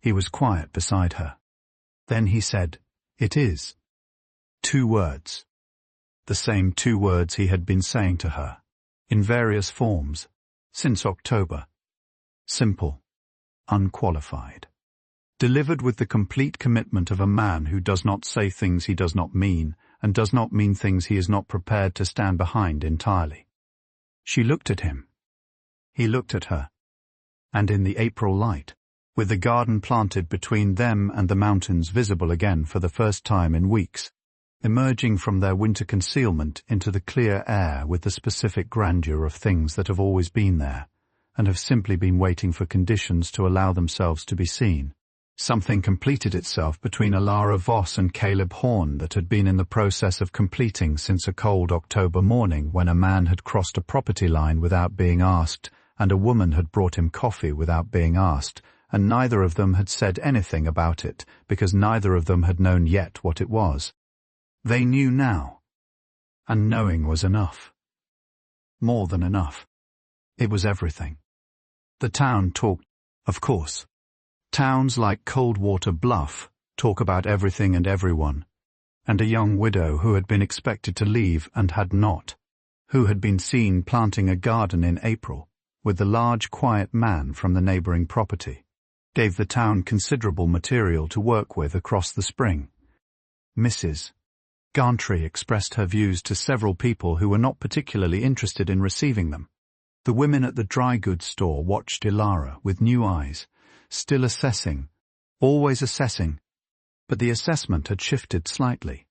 He was quiet beside her. Then he said, "It is." 2 words. The same 2 words he had been saying to her, in various forms, since October. Simple, unqualified. Delivered with the complete commitment of a man who does not say things he does not mean, and does not mean things he is not prepared to stand behind entirely. She looked at him. He looked at her. And in the April light, with the garden planted between them and the mountains visible again for the first time in weeks, emerging from their winter concealment into the clear air with the specific grandeur of things that have always been there, and have simply been waiting for conditions to allow themselves to be seen. Something completed itself between Elara Voss and Caleb Horne that had been in the process of completing since a cold October morning when a man had crossed a property line without being asked, and a woman had brought him coffee without being asked, and neither of them had said anything about it, because neither of them had known yet what it was. They knew now, and knowing was enough. More than enough. It was everything. The town talked, of course. Towns like Coldwater Bluff talk about everything and everyone, and a young widow who had been expected to leave and had not, who had been seen planting a garden in April with the large quiet man from the neighbouring property, gave the town considerable material to work with across the spring. Mrs. Gantry expressed her views to several people who were not particularly interested in receiving them. The women at the dry goods store watched Elara with new eyes, still assessing, always assessing, but the assessment had shifted slightly,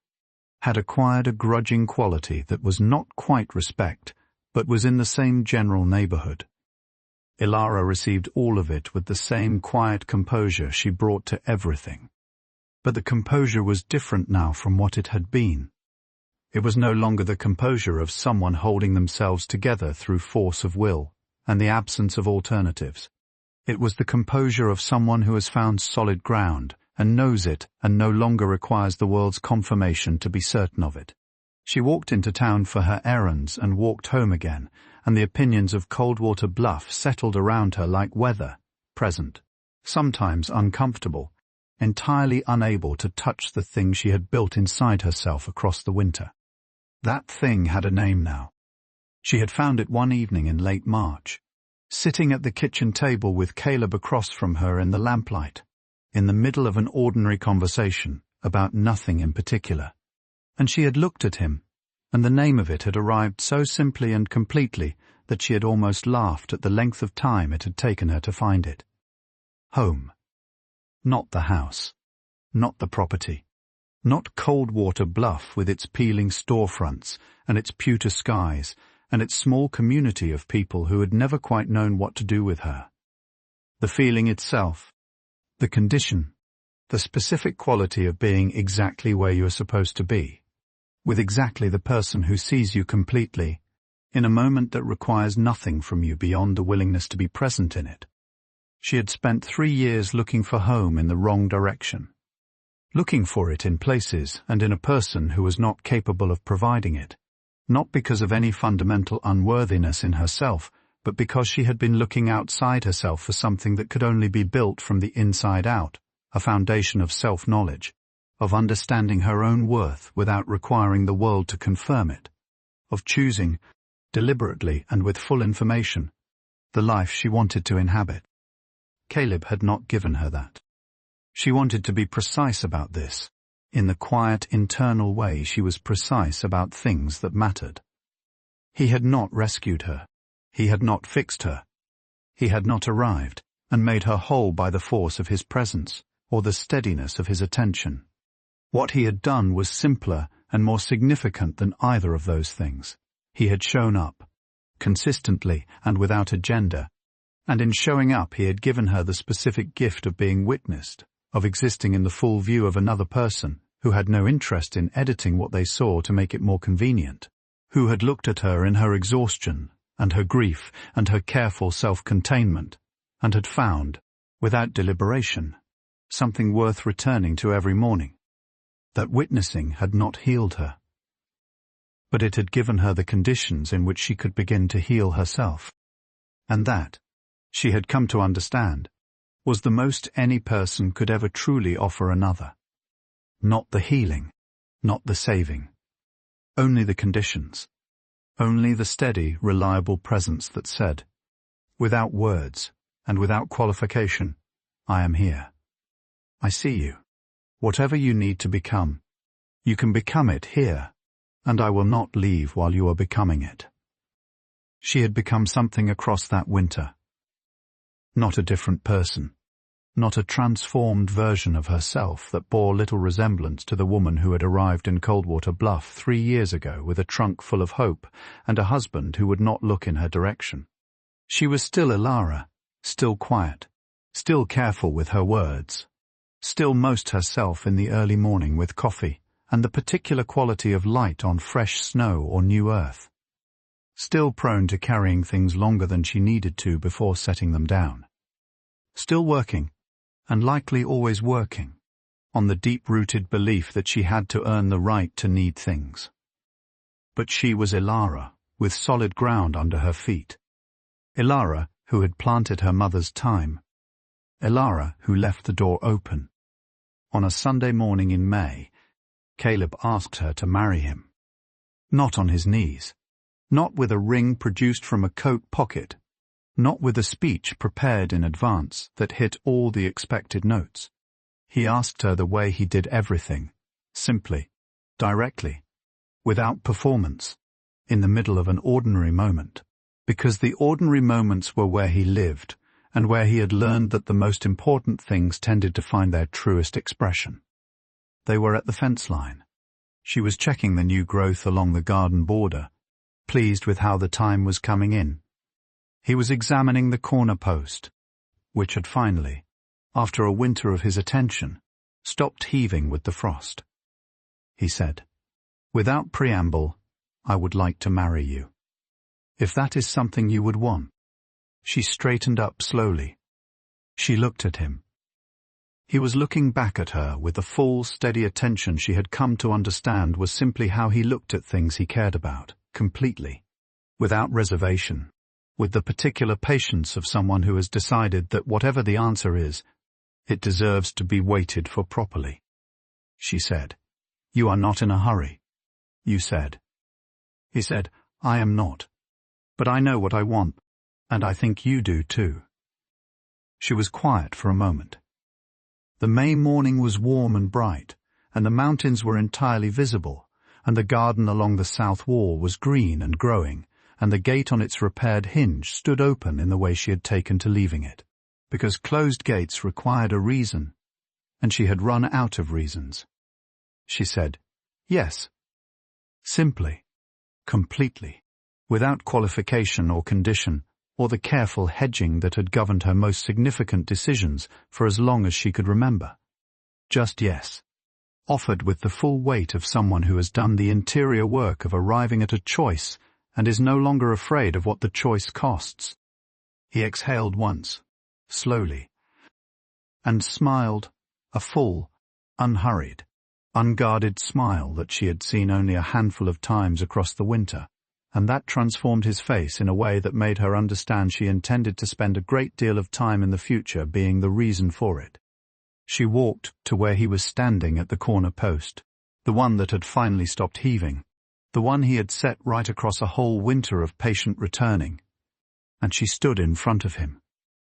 had acquired a grudging quality that was not quite respect, but was in the same general neighbourhood. Elara received all of it with the same quiet composure she brought to everything. But the composure was different now from what it had been. It was no longer the composure of someone holding themselves together through force of will and the absence of alternatives. It was the composure of someone who has found solid ground and knows it and no longer requires the world's confirmation to be certain of it. She walked into town for her errands and walked home again, and the opinions of Coldwater Bluff settled around her like weather, present, sometimes uncomfortable, entirely unable to touch the thing she had built inside herself across the winter. That thing had a name now. She had found it one evening in late March, sitting at the kitchen table with Caleb across from her in the lamplight, in the middle of an ordinary conversation about nothing in particular. And she had looked at him, and the name of it had arrived so simply and completely that she had almost laughed at the length of time it had taken her to find it. Home. Not the house. Not the property. Not Coldwater Bluff with its peeling storefronts and its pewter skies and its small community of people who had never quite known what to do with her. The feeling itself. The condition. The specific quality of being exactly where you are supposed to be, with exactly the person who sees you completely, in a moment that requires nothing from you beyond the willingness to be present in it. She had spent 3 years looking for home in the wrong direction, looking for it in places and in a person who was not capable of providing it, not because of any fundamental unworthiness in herself, but because she had been looking outside herself for something that could only be built from the inside out, a foundation of self-knowledge, of understanding her own worth without requiring the world to confirm it, of choosing, deliberately and with full information, the life she wanted to inhabit. Caleb had not given her that. She wanted to be precise about this. In the quiet, internal way she was precise about things that mattered. He had not rescued her. He had not fixed her. He had not arrived and made her whole by the force of his presence or the steadiness of his attention. What he had done was simpler and more significant than either of those things. He had shown up, consistently and without agenda, and in showing up he had given her the specific gift of being witnessed, of existing in the full view of another person who had no interest in editing what they saw to make it more convenient, who had looked at her in her exhaustion and her grief and her careful self-containment, and had found, without deliberation, something worth returning to every morning. That witnessing had not healed her, but it had given her the conditions in which she could begin to heal herself. And that, she had come to understand, was the most any person could ever truly offer another. Not the healing, not the saving. Only the conditions. Only the steady, reliable presence that said, without words and without qualification, I am here. I see you. Whatever you need to become, you can become it here, and I will not leave while you are becoming it. She had become something across that winter. Not a different person. Not a transformed version of herself that bore little resemblance to the woman who had arrived in Coldwater Bluff 3 years ago with a trunk full of hope and a husband who would not look in her direction. She was still Elara, still quiet, still careful with her words, still most herself in the early morning with coffee and the particular quality of light on fresh snow or new earth. Still prone to carrying things longer than she needed to before setting them down. Still working, and likely always working, on the deep-rooted belief that she had to earn the right to need things. But she was Elara, with solid ground under her feet. Elara, who had planted her mother's time. Elara, who left the door open. On a Sunday morning in May, Caleb asked her to marry him. Not on his knees. Not with a ring produced from a coat pocket. Not with a speech prepared in advance that hit all the expected notes. He asked her the way he did everything, simply, directly, without performance, in the middle of an ordinary moment, because the ordinary moments were where he lived and where he had learned that the most important things tended to find their truest expression. They were at the fence line. She was checking the new growth along the garden border, pleased with how the time was coming in. He was examining the corner post, which had finally, after a winter of his attention, stopped heaving with the frost. He said, "Without preamble, I would like to marry you. If that is something you would want." She straightened up slowly. She looked at him. He was looking back at her with the full, steady attention she had come to understand was simply how he looked at things he cared about, completely, without reservation. With the particular patience of someone who has decided that whatever the answer is, it deserves to be waited for properly. She said, "You are not in a hurry." You said. He said, "I am not. But I know what I want, and I think you do too." She was quiet for a moment. The May morning was warm and bright, and the mountains were entirely visible, and the garden along the south wall was green and growing, and the gate on its repaired hinge stood open in the way she had taken to leaving it, because closed gates required a reason, and she had run out of reasons. She said, "Yes." Simply, completely, without qualification or condition, or the careful hedging that had governed her most significant decisions for as long as she could remember. Just yes. Offered with the full weight of someone who has done the interior work of arriving at a choice and is no longer afraid of what the choice costs. He exhaled once, slowly, and smiled, a full, unhurried, unguarded smile that she had seen only a handful of times across the winter, and that transformed his face in a way that made her understand she intended to spend a great deal of time in the future being the reason for it. She walked to where he was standing at the corner post, the one that had finally stopped heaving, the one he had set right across a whole winter of patient returning, and she stood in front of him,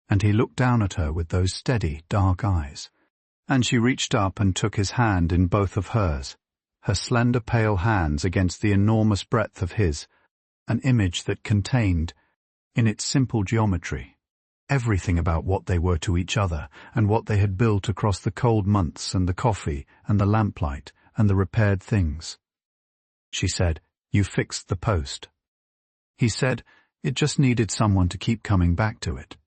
and he looked down at her with those steady, dark eyes, and she reached up and took his hand in both of hers, her slender pale hands against the enormous breadth of his, an image that contained, in its simple geometry, everything about what they were to each other and what they had built across the cold months and the coffee and the lamplight and the repaired things. She said, "You fixed the post." He said, "It just needed someone to keep coming back to it."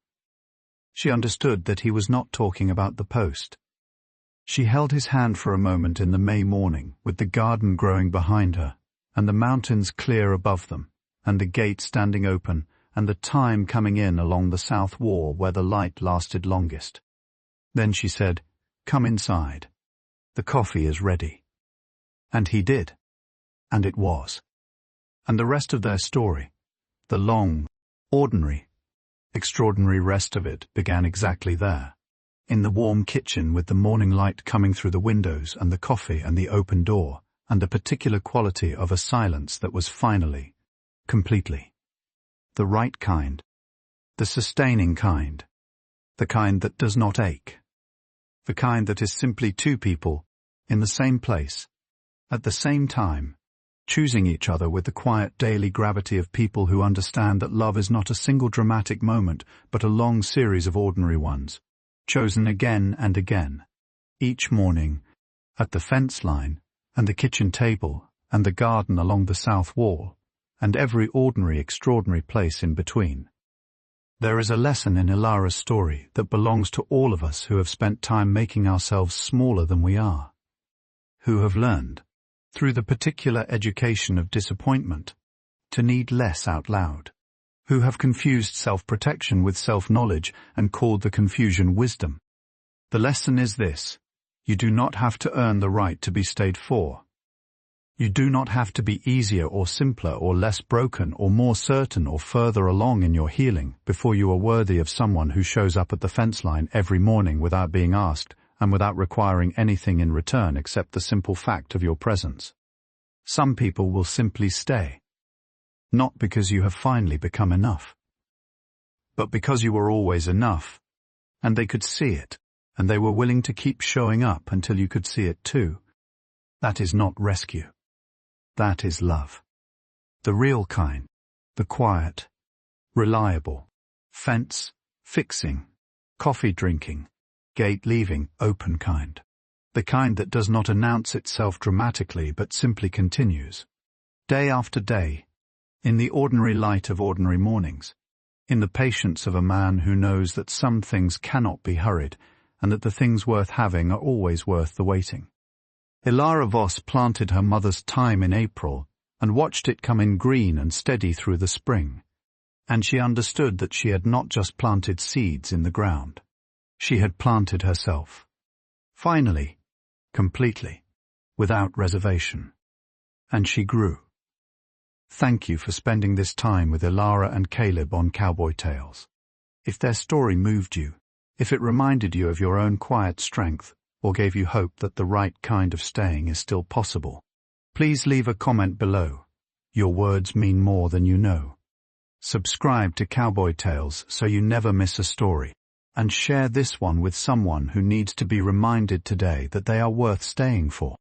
She understood that he was not talking about the post. She held his hand for a moment in the May morning, with the garden growing behind her, and the mountains clear above them, and the gate standing open, and the time coming in along the south wall where the light lasted longest. Then she said, "Come inside. The coffee is ready." And he did. And it was. And the rest of their story, the long, ordinary, extraordinary rest of it began exactly there. In the warm kitchen with the morning light coming through the windows and the coffee and the open door, and a particular quality of a silence that was finally, completely, the right kind, the sustaining kind, the kind that does not ache, the kind that is simply two people, in the same place, at the same time, choosing each other with the quiet daily gravity of people who understand that love is not a single dramatic moment but a long series of ordinary ones, chosen again and again, each morning, at the fence line, and the kitchen table, and the garden along the south wall, and every ordinary extraordinary place in between. There is a lesson in Elara's story that belongs to all of us who have spent time making ourselves smaller than we are, who have learned, through the particular education of disappointment, to need less out loud, who have confused self-protection with self-knowledge and called the confusion wisdom. The lesson is this: you do not have to earn the right to be stayed for. You do not have to be easier or simpler or less broken or more certain or further along in your healing before you are worthy of someone who shows up at the fence line every morning without being asked and without requiring anything in return except the simple fact of your presence. Some people will simply stay, not because you have finally become enough, but because you were always enough, and they could see it, and they were willing to keep showing up until you could see it too. That is not rescue. That is love. The real kind, the quiet, reliable, fence-fixing, coffee-drinking, gate-leaving, open kind. The kind that does not announce itself dramatically but simply continues, day after day, in the ordinary light of ordinary mornings, in the patience of a man who knows that some things cannot be hurried and that the things worth having are always worth the waiting. Elara Voss planted her mother's thyme in April and watched it come in green and steady through the spring, and she understood that she had not just planted seeds in the ground. She had planted herself. Finally, completely, without reservation. And she grew. Thank you for spending this time with Elara and Caleb on Cowboy Tales. If their story moved you, if it reminded you of your own quiet strength, or gave you hope that the right kind of staying is still possible, please leave a comment below. Your words mean more than you know. Subscribe to Cowboy Tales so you never miss a story, and share this one with someone who needs to be reminded today that they are worth staying for.